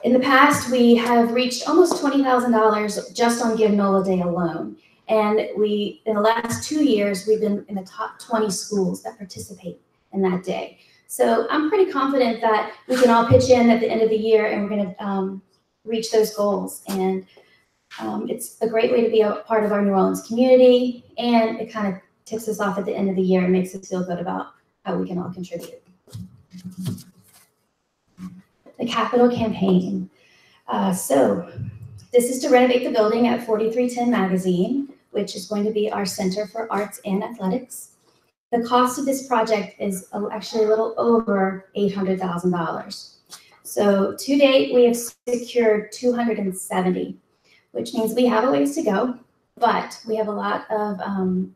In the past, we have reached almost $20,000 just on Give NOLA Day alone. And in the last 2 years, we've been in the top 20 schools that participate in that day. So I'm pretty confident that we can all pitch in at the end of the year and we're going to reach those goals. And it's a great way to be a part of our New Orleans community. And it kind of tips us off at the end of the year and makes us feel good about how we can all contribute. The capital campaign. So this is to renovate the building at 4310 Magazine, which is going to be our Center for Arts and Athletics. The cost of this project is actually a little over $800,000. So to date, we have secured 270, which means we have a ways to go, but we have a lot of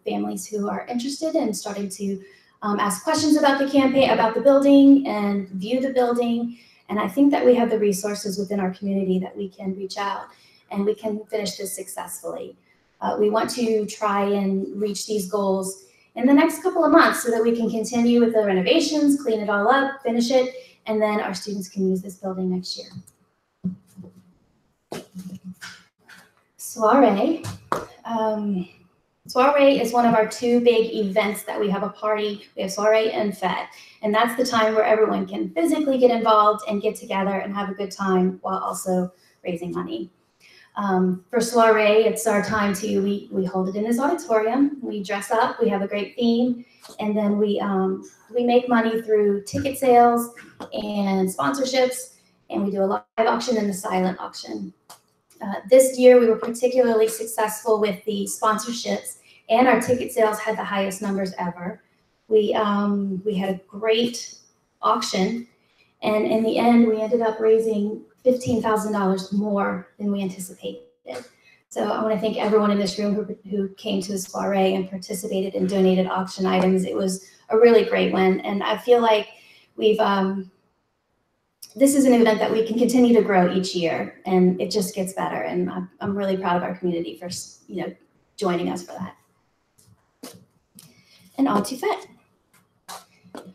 families who are interested in starting to ask questions about the campaign, about the building, and view the building. And I think that we have the resources within our community that we can reach out and we can finish this successfully. We want to try and reach these goals in the next couple of months so that we can continue with the renovations, clean it all up, finish it, and then our students can use this building next year. Soiree. Soiree is one of our 2 big events that we have a party. We have soiree and fete. And that's the time where everyone can physically get involved and get together and have a good time while also raising money. For soiree, it's our time we hold it in this auditorium. We dress up, we have a great theme, and then we make money through ticket sales and sponsorships, and we do a live auction and a silent auction. This year, we were particularly successful with the sponsorships, and our ticket sales had the highest numbers ever. We had a great auction, and in the end, we ended up raising $15,000 more than we anticipated. So I want to thank everyone in this room who came to the soiree and participated and donated auction items. It was a really great one, and I feel like we've this is an event that we can continue to grow each year, and it just gets better. And I'm really proud of our community for joining us for that. And on to FET.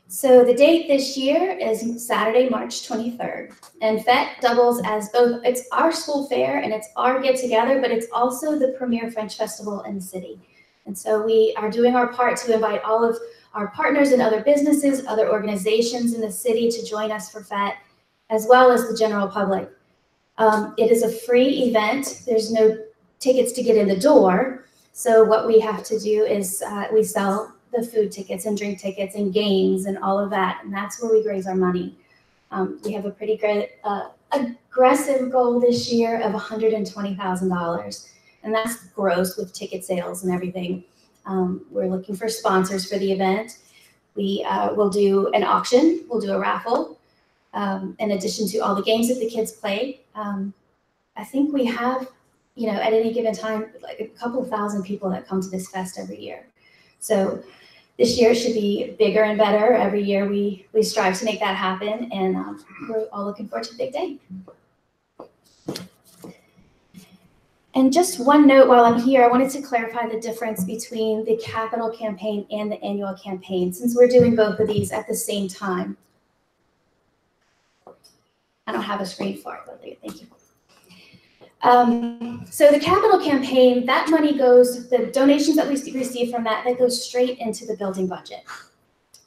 So the date this year is Saturday, March 23rd. And FET doubles as both, it's our school fair and it's our get together, but it's also the premier French festival in the city. And so we are doing our part to invite all of our partners and other businesses, other organizations in the city to join us for FET, as well as the general public. It is a free event. There's no tickets to get in the door. So what we have to do is we sell the food tickets and drink tickets and games and all of that. And that's where we raise our money. We have a pretty great, aggressive goal this year of $120,000. And that's gross with ticket sales and everything. We're looking for sponsors for the event. We will do an auction, we'll do a raffle, in addition to all the games that the kids play. I think we have, at any given time, like a couple of thousand people that come to this fest every year. So this year it should be bigger and better. Every year we strive to make that happen, and we're all looking forward to the big day. And just one note while I'm here, I wanted to clarify the difference between the capital campaign and the annual campaign, since we're doing both of these at the same time. I don't have a screen for it, but thank you. So the capital campaign, that money goes, the donations that we receive from that goes straight into the building budget.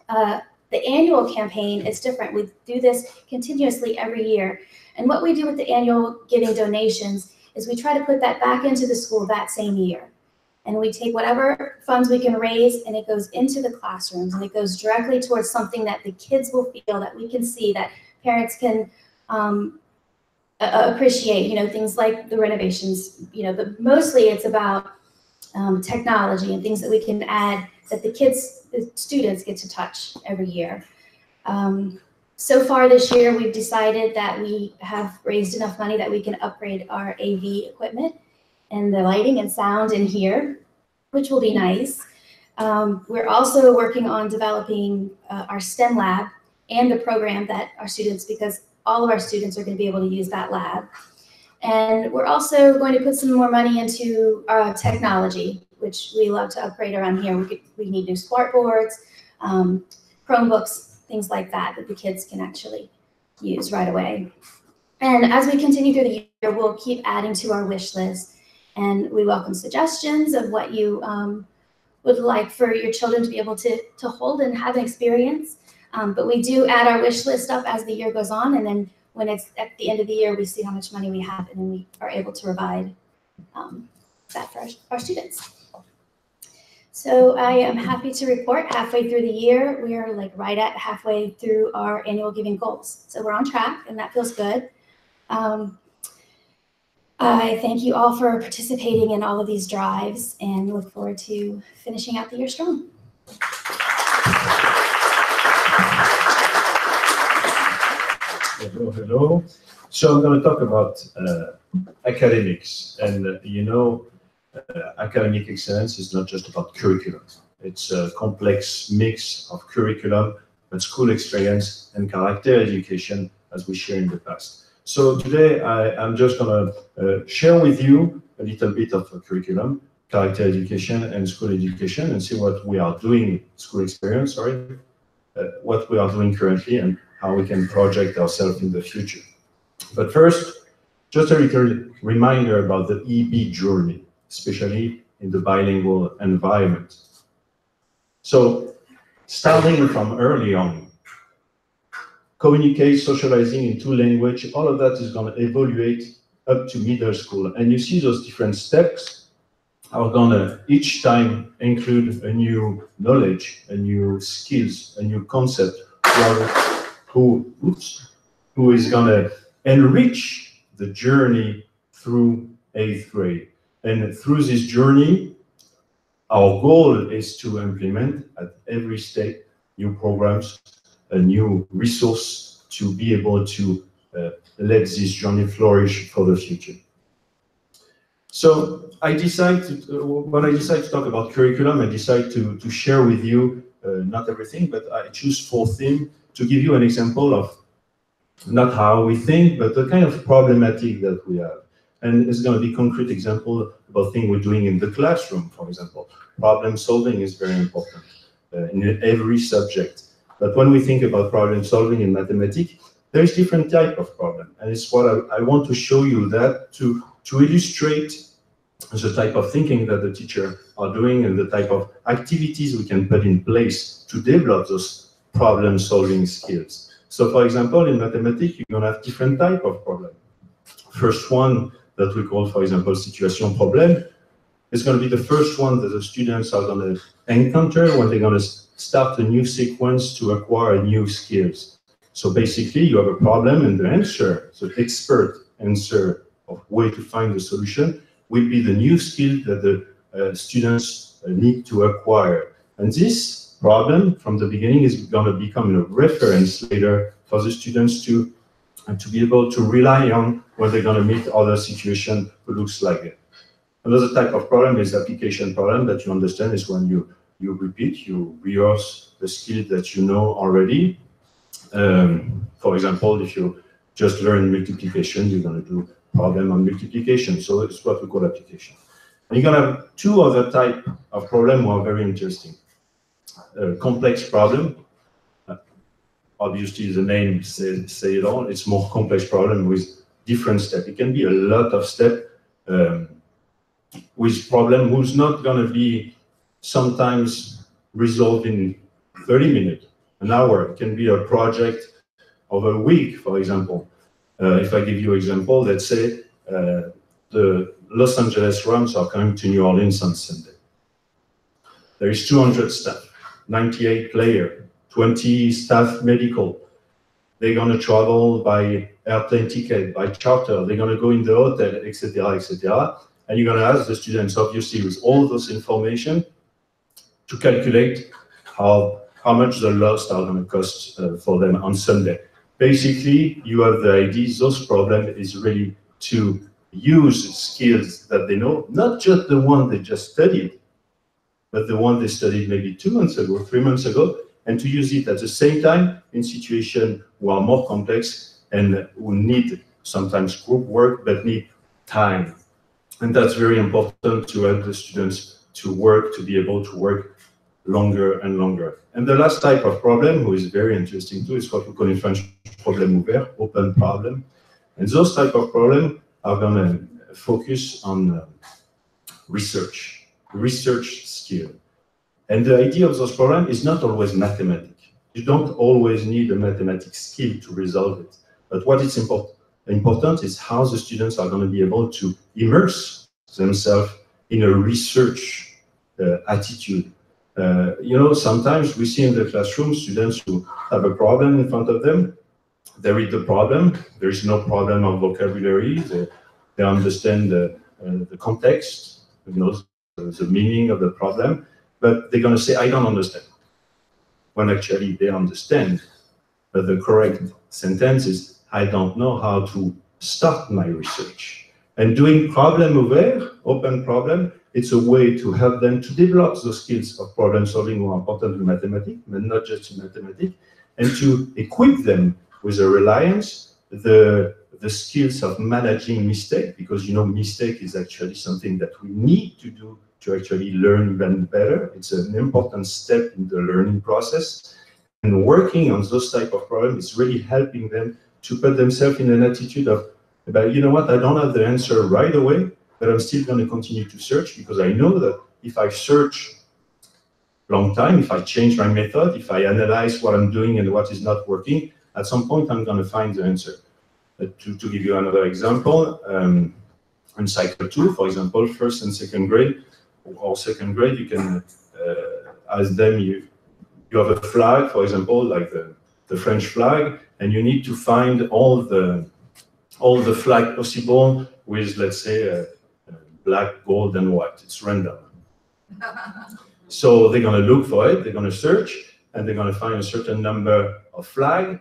The annual campaign is different. We do this continuously every year. And what we do with the annual giving donations is we try to put that back into the school that same year. And we take whatever funds we can raise and it goes into the classrooms and it goes directly towards something that the kids will feel, that we can see, that parents can appreciate, things like the renovations, but mostly it's about technology and things that we can add that the students get to touch every year. So far this year, we've decided that we have raised enough money that we can upgrade our AV equipment and the lighting and sound in here, which will be nice. We're also working on developing our STEM lab and the program that our students, because all of our students are going to be able to use that lab. And we're also going to put some more money into technology, which we love to upgrade around here. We need new smart boards, Chromebooks, things like that the kids can actually use right away. And as we continue through the year, we'll keep adding to our wish list. And we welcome suggestions of what you would like for your children to be able to hold and have an experience. But we do add our wish list up as the year goes on, and then when it's at the end of the year, we see how much money we have, and then we are able to provide that for our students. So I am happy to report halfway through the year, we are like right at halfway through our annual giving goals. So we're on track, and that feels good. I thank you all for participating in all of these drives and look forward to finishing out the year strong. Hello, hello. So I'm going to talk about academics. And academic excellence is not just about curriculum. It's a complex mix of curriculum, and school experience, and character education, as we shared in the past. So today I'm just going to share with you a little bit of curriculum, character education, and school education, and see what we are doing, school experience, sorry, what we are doing currently, and how we can project ourselves in the future. But first, just a little reminder about the EB journey, especially in the bilingual environment. So, starting from early on, communicate, socializing in two languages, all of that is going to evaluate up to middle school. And you see those different steps are going to each time include a new knowledge, a new skills, a new concept, who is going to enrich the journey through 8th grade. And through this journey, our goal is to implement at every step new programs, a new resource to be able to let this journey flourish for the future. So I decided when I decided to talk about curriculum, I decided to share with you not everything, but I choose 4 themes to give you an example of not how we think, but the kind of problematic that we have. And it's going to be concrete example about things we're doing in the classroom, for example. Problem solving is very important in every subject. But when we think about problem solving in mathematics, there is different type of problem. And it's what I want to show you that to illustrate the type of thinking that the teacher are doing and the type of activities we can put in place to develop those problem solving skills. So for example, in mathematics, you're gonna have different type of problem. First one that we call, for example, situation problem, is gonna be the first one that the students are gonna encounter when they're gonna start a new sequence to acquire new skills. So basically, you have a problem and the answer, so expert answer of way to find the solution, will be the new skill that the students need to acquire. And this problem, from the beginning, is going to become a reference later for the students to be able to rely on when they're going to meet other situation who looks like it. Another type of problem is application problem that you understand is when you repeat, you rehearse the skill that you know already. For example, if you just learn multiplication, you're going to do problem on multiplication. So it's what we call application. And you're going to have 2 other type of problem who are very interesting. Complex problem. Obviously, the name say it all. It's more complex problem with different steps. It can be a lot of steps with problem who's not going to be sometimes resolved in 30 minutes, an hour. It can be a project of a week, for example. If I give you an example, let's say the Los Angeles Rams are coming to New Orleans on Sunday. There is 200 staff, 98 players, 20 staff medical. They're going to travel by airplane ticket, by charter. They're going to go in the hotel, etc., etc. And you're going to ask the students, obviously, with all those information, to calculate how much the loss are going to cost for them on Sunday. Basically, you have the idea, those problems is really to use skills that they know, not just the one they just studied, but the one they studied maybe 2 months ago, 3 months ago, and to use it at the same time in situations who are more complex and who need sometimes group work, but need time. And that's very important to help the students to work, to be able to work longer and longer. And the last type of problem, who is very interesting too, is what we call in French problem ouvert, open problem. And those type of problems are going to focus on research skill. And the idea of those problems is not always mathematics. You don't always need a mathematics skill to resolve it. But what is important is how the students are going to be able to immerse themselves in a research attitude. You know, sometimes we see in the classroom students who have a problem in front of them. They read the problem. There is no problem of vocabulary. They understand the context, you know, the meaning of the problem, but they're going to say, I don't understand. When actually they understand. But the correct sentence is, I don't know how to start my research. And doing problem ouvert, open problem, it's a way to help them to develop the skills of problem solving who are important in mathematics, but not just in mathematics, and to equip them with a reliance, the skills of managing mistake, because you know mistake is actually something that we need to do to actually learn even better. It's an important step in the learning process. And working on those type of problems is really helping them to put themselves in an attitude of, but you know what, I don't have the answer right away, but I'm still going to continue to search because I know that if I search long time, if I change my method, if I analyze what I'm doing and what is not working, at some point I'm going to find the answer. To give you another example, in cycle 2, for example, first and second grade, or second grade, you can ask them, you have a flag, for example, like the French flag, and you need to find all the flag possible with, let's say, black, gold, and white. It's random. So they're going to look for it, they're going to search, and they're going to find a certain number of flag.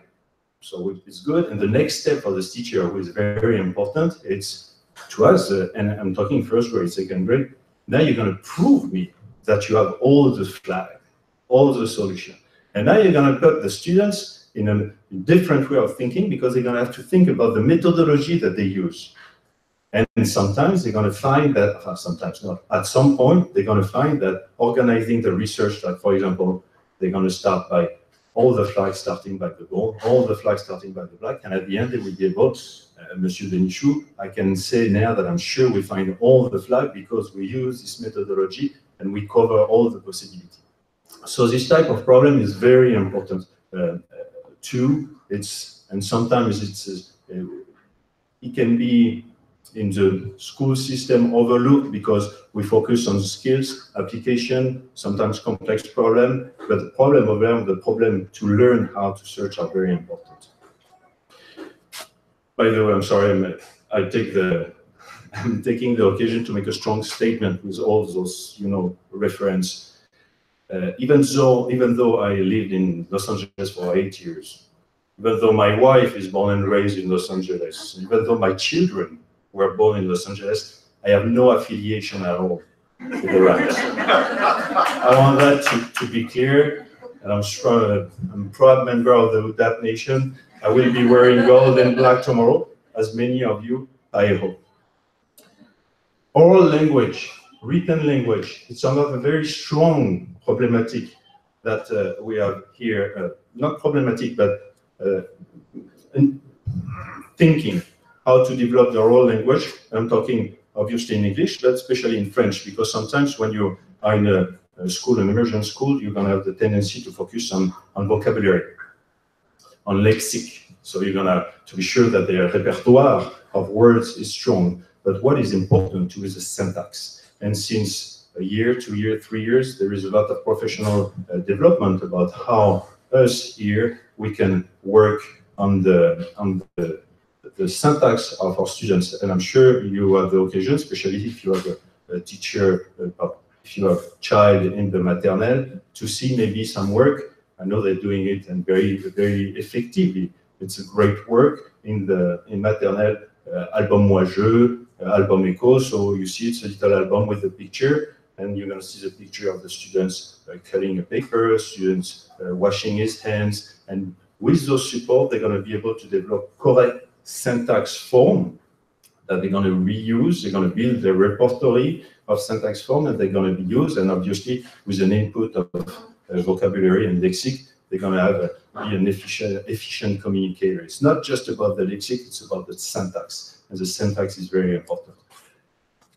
So it's good. And the next step for this teacher, who is very, very important, it's to us, and I'm talking first grade, second grade, now you're going to prove me that you have all the flag, all the solution. And now you're going to put the students in a different way of thinking, because they're going to have to think about the methodology that they use. And sometimes they're going to find that, sometimes not, at some point, they're going to find that organizing the research, like for example, they're going to start by all the flags starting by the gold, all the flags starting by the black, and at the end they will be able, Monsieur Benichou, I can say now that I'm sure we find all the flags because we use this methodology and we cover all the possibilities. So this type of problem is very important too. And sometimes it can be in the school system overlooked because we focus on skills, application, sometimes complex problem, but the problem to learn how to search are very important. By the way, I'm sorry, I'm taking the occasion to make a strong statement with all those, reference. Even though I lived in Los Angeles for 8 years, even though my wife is born and raised in Los Angeles, even though my children were born in Los Angeles, I have no affiliation at all with the Rams. I want that to be clear, and I'm a proud member of the UDAP Nation. I will be wearing gold and black tomorrow, as many of you, I hope. Oral language, written language, it's another very strong problematic that we have here. Not problematic, but thinking how to develop the oral language. I'm talking obviously in English, but especially in French, because sometimes when you are in a school, an immersion school, you're going to have the tendency to focus on vocabulary, on lexic. So you're going to be sure that their repertoire of words is strong. But what is important too is the syntax. And since a year, 2 years, 3 years, there is a lot of professional development about how us here, we can work on the syntax of our students. And I'm sure you have the occasion, especially if you have a teacher, if you have a child in the maternelle, to see maybe some work. I know they're doing it and very, very effectively. It's a great work in maternelle, album Moi-Je, album Echo. So you see it's a little album with a picture, and you're going to see the picture of the students cutting a paper, students washing his hands, and with those support, they're going to be able to develop correct syntax form that they're going to reuse. They're going to build their repertory of syntax form that they're going to be used, and obviously with an input of vocabulary and lexic, they're going to be an efficient communicator. It's not just about the lexic, it's about the syntax, and the syntax is very important.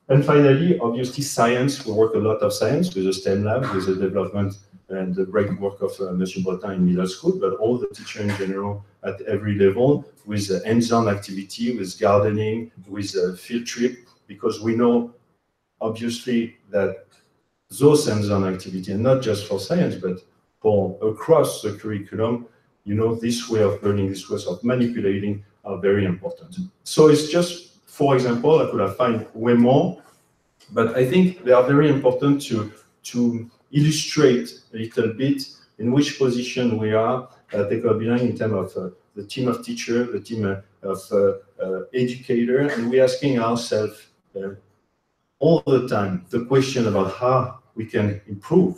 And finally, obviously science, we work a lot of science with the STEM lab, with the development and the great work of Monsieur Bretin in middle school, but all the teachers in general at every level, with hands-on activity, with gardening, with field trip, because we know obviously that those hands-on activity, and not just for science, but for across the curriculum, this way of learning, this way of manipulating are very important. So it's just, for example, I could have found way more, but I think they are very important to illustrate a little bit in which position we are at École Bilingue in terms of the team of teachers, the team of educators, and we're asking ourselves all the time the question about how we can improve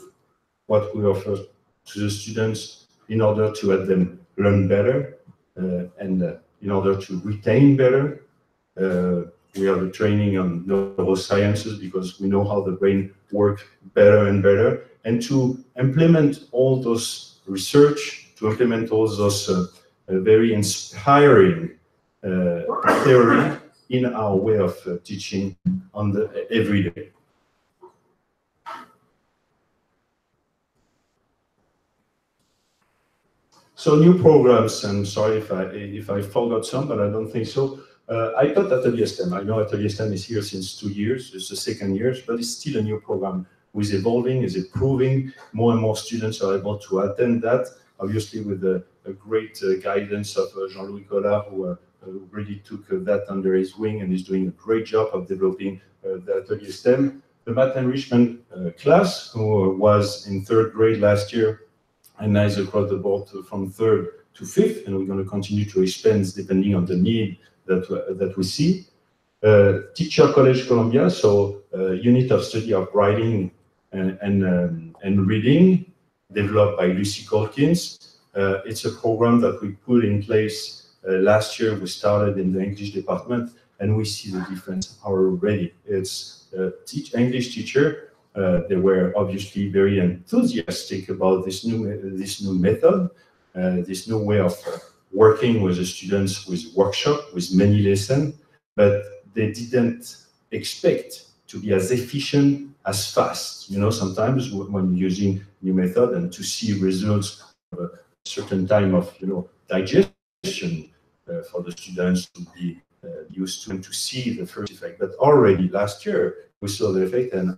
what we offer to the students in order to help them learn better and in order to retain better. We have a training on neurosciences because we know how the brain works better and better, and to implement all those research, to implement all those very inspiring theory in our way of teaching on the everyday. So new programs, I'm sorry if I forgot some, but I don't think so. I taught Atelier STEM. I know Atelier STEM is here since 2 years, it's the second year, but it's still a new program. Is evolving, is improving. More and more students are able to attend that, obviously with a great guidance of Jean-Louis Collard, who really took that under his wing and is doing a great job of developing the Atelier STEM. The math enrichment class, who was in 3rd grade last year, and now is across the board from 3rd to 5th, and we're going to continue to expand depending on the need that we see. Teacher College Columbia, so unit of study of writing and reading, developed by Lucy Colkins. It's a program that we put in place last year. We started in the English department, and we see the difference already. It's English teacher. They were obviously very enthusiastic about this new method, this new way of working with the students, with workshop, with many lessons, but they didn't expect to be as efficient, as fast. You know, sometimes when using new method and to see results of a certain time of, you know, digestion for the students to be used to and to see the first effect. But already last year we saw the effect, and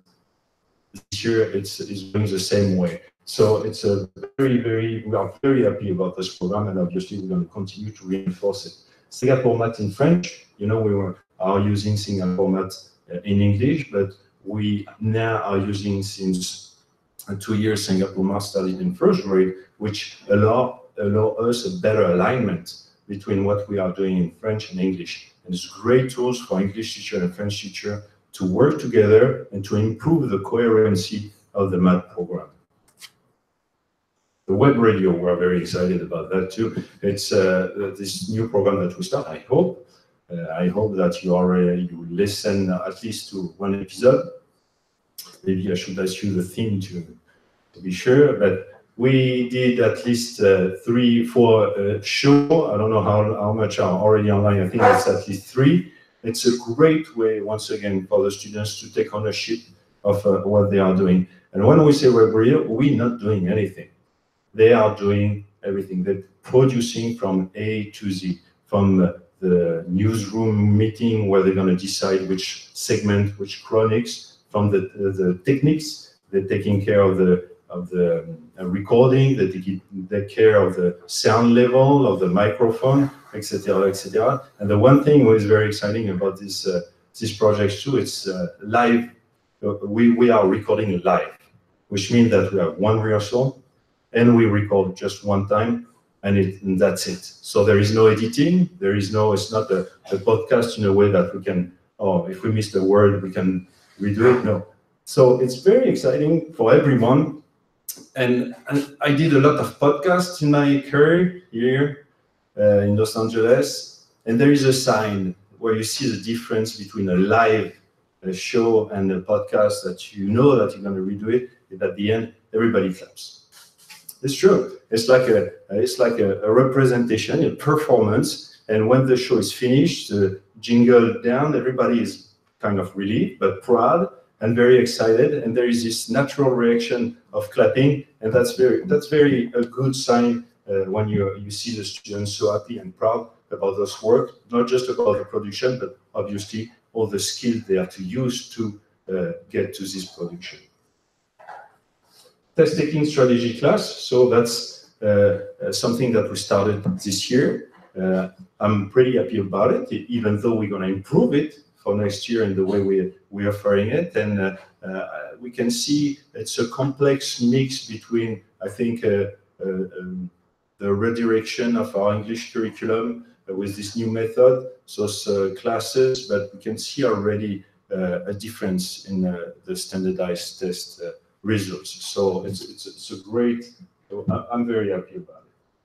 this year it's going the same way. So it's a we are very happy about this program, and obviously we're going to continue to reinforce it. Singapore Mat in French, you know, we are using Singapore Mat in English, but we now are using since 2 years Singapore Mat started in first grade, which allow us a better alignment between what we are doing in French and English. And it's great tools for English teacher and French teacher to work together and to improve the coherency of the math program. The web radio, we're very excited about that too. It's this new program that we start. I hope that you listen at least to one episode. Maybe I should ask you the theme to be sure, but we did at least 3-4 shows. I don't know how much are already online. I think it's at least 3. It's a great way, once again, for the students to take ownership of what they are doing. And when we say web radio, we're not doing anything. They are doing everything. They're producing from A to Z, from the newsroom meeting where they're going to decide which segment, which chronics, from the techniques. They're taking care of the recording, they take care of the sound level of the microphone, etc., etc. And the one thing which is very exciting about this project too, it's live. We are recording live, which means that we have one rehearsal and we record just one time, and that's it. So there is no editing. It's not a podcast in a way that we can, if we missed a word, we can redo it. No. So it's very exciting for everyone. And I did a lot of podcasts in my career here in Los Angeles. And there is a sign where you see the difference between a live show and a podcast that you know that you're going to redo it. And at the end, everybody claps. It's true. It's like a representation, a performance. And when the show is finished, the jingle down, everybody is kind of relieved, but proud and very excited. And there is this natural reaction of clapping. And that's very a good sign when you see the students so happy and proud about this work, not just about the production, but obviously all the skills they have to use to get to this production. Test-taking strategy class. So that's something that we started this year. I'm pretty happy about it, even though we're going to improve it for next year in the way we're offering it. And we can see it's a complex mix between, I think, the redirection of our English curriculum with this new method, so classes, but we can see already a difference in the standardized test results. So it's a great, I'm very happy about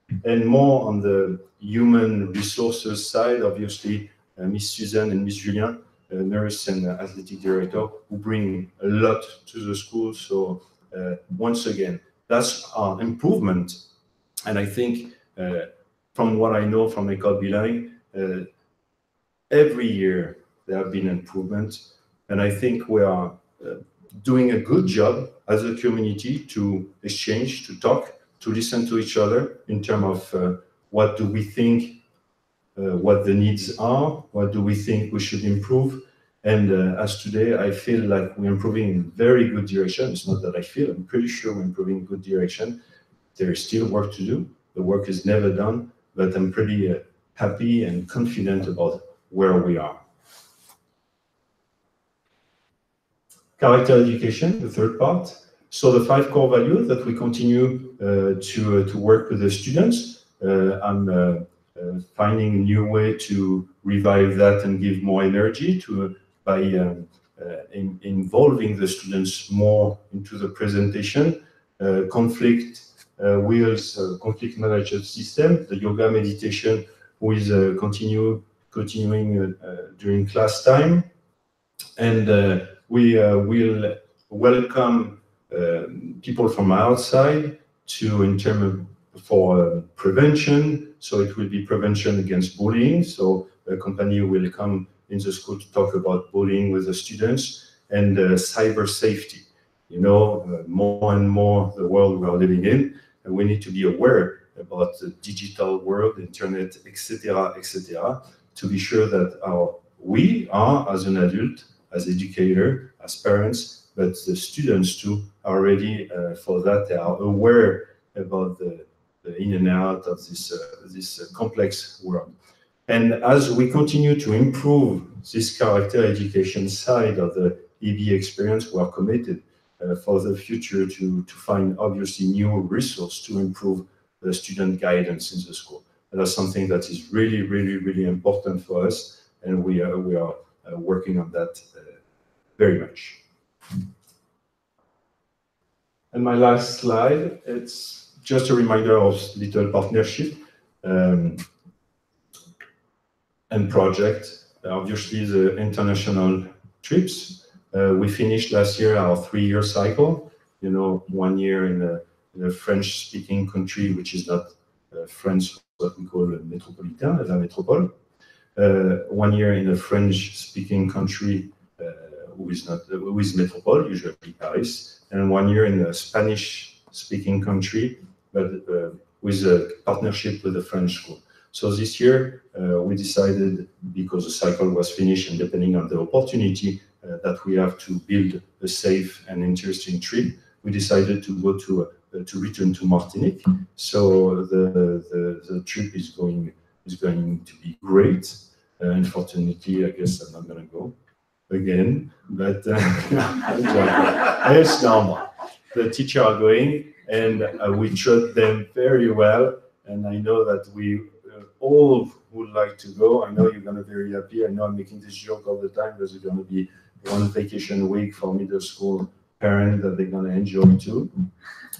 it. And more on the human resources side, obviously, Miss Suzanne and Miss Julien, nurse and athletic director, who bring a lot to the school. So once again, that's our improvement. And I think from what I know from École Bilingue, every year there have been improvements. And I think we are doing a good job as a community to exchange, to talk, to listen to each other in terms of what do we think, what the needs are, what do we think we should improve. And as today, I feel like we're improving in very good direction. It's not that I feel, I'm pretty sure we're improving in good direction. There is still work to do. The work is never done, but I'm pretty happy and confident about where we are. Character education, the third part. So the 5 core values that we continue to work with the students. I'm finding a new way to revive that and give more energy by involving the students more into the presentation. Conflict wheels, conflict management system, the yoga meditation with continuing during class time. And we will welcome people from outside for prevention. So it will be prevention against bullying. So a company will come in the school to talk about bullying with the students, and cyber safety. You know, more and more the world we are living in, and we need to be aware about the digital world, internet, etc., to be sure that we are, as an adult, as educator, as parents, but the students too are ready for that. They are aware about the in and out of this complex world. And as we continue to improve this character education side of the EB experience, we are committed for the future to find obviously new resources to improve the student guidance in the school. And that's something that is really, really, really important for us, and we are working on that very much. And my last slide, it's just a reminder of little partnership and project. Obviously, the international trips. We finished last year our 3-year cycle. You know, 1 year in a French-speaking country, which is not France, what we call métropolitain, la métropole. 1 year in a French-speaking country with métropole, usually Paris, and 1 year in a Spanish-speaking country, but with a partnership with a French school. So this year, we decided, because the cycle was finished and depending on the opportunity that we have to build a safe and interesting trip, we decided to go to return to Martinique. So the trip is going to be great. Unfortunately, I guess I'm not going to go again, but it's normal. The teachers are going, and we treat them very well. And I know that we all would like to go. I know you're going to be very happy. I know I'm making this joke all the time. There's going to be one vacation week for middle school parents that they're going to enjoy too.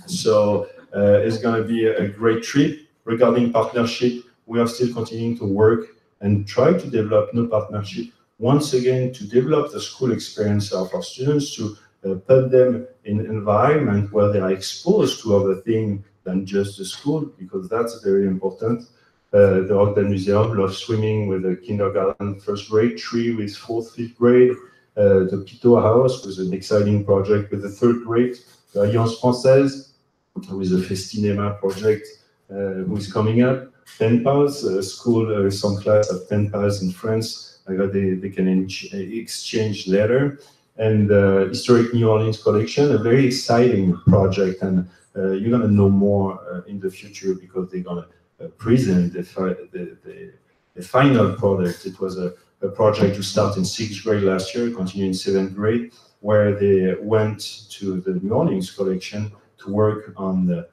So it's going to be a great trip. Regarding partnership, we are still continuing to work and try to develop new partnership. Once again, to develop the school experience of our students, to put them in an environment where they are exposed to other things than just the school, because that's very important. The Rockdale Museum loves swimming with the kindergarten, first grade, 3 with 4th, 5th grade. The Pitot House was an exciting project with the 3rd grade. The Alliance Française with the Festinema project who is coming up. Pen pals, school, some class have pen pals in France. They can exchange letter. And Historic New Orleans Collection, a very exciting project. And you're going to know more in the future, because they're going to present the final product. It was a project to start in 6th grade last year, continue in 7th grade, where they went to the New Orleans collection to work on the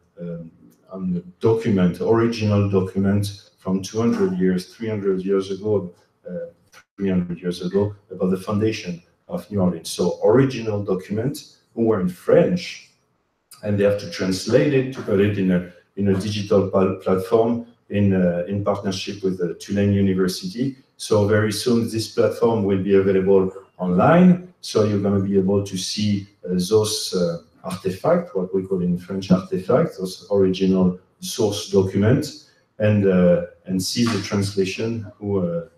document, original document from 200 years, 300 years ago, 300 years ago, about the foundation of New Orleans. So original documents who were in French, and they have to translate it to put it in a digital platform in partnership with the Tulane University. So very soon this platform will be available online. So you're going to be able to see those artifacts, what we call in French artifacts, those original source documents, and see the translation who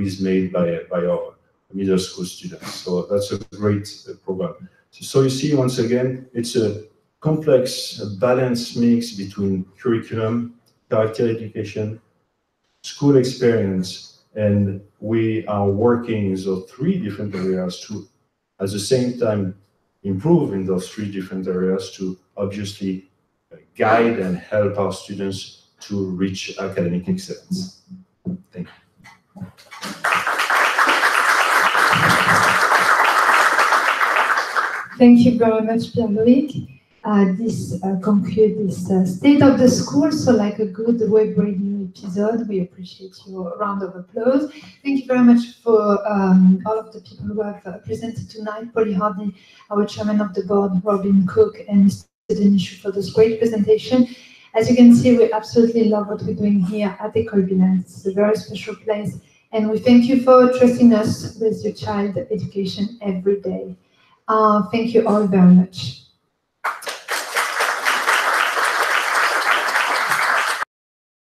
is made by our middle school students. So that's a great program. So you see, once again, it's a complex, balanced mix between curriculum, character education, school experience, and we are working in those 3 different areas to, at the same time, improve in those 3 different areas to obviously guide and help our students to reach academic excellence. Thank you. Thank you very much, Pierre-Loïc. This concludes this state of the school. So like a good web radio, episode. We appreciate your round of applause. Thank you very much for all of the people who have presented tonight. Polly Hardy, our chairman of the board, Robin Cook, and Mr. Denishu for this great presentation. As you can see, we absolutely love what we're doing here at École Bilingue. It's a very special place, and we thank you for trusting us with your child education every day. Thank you all very much.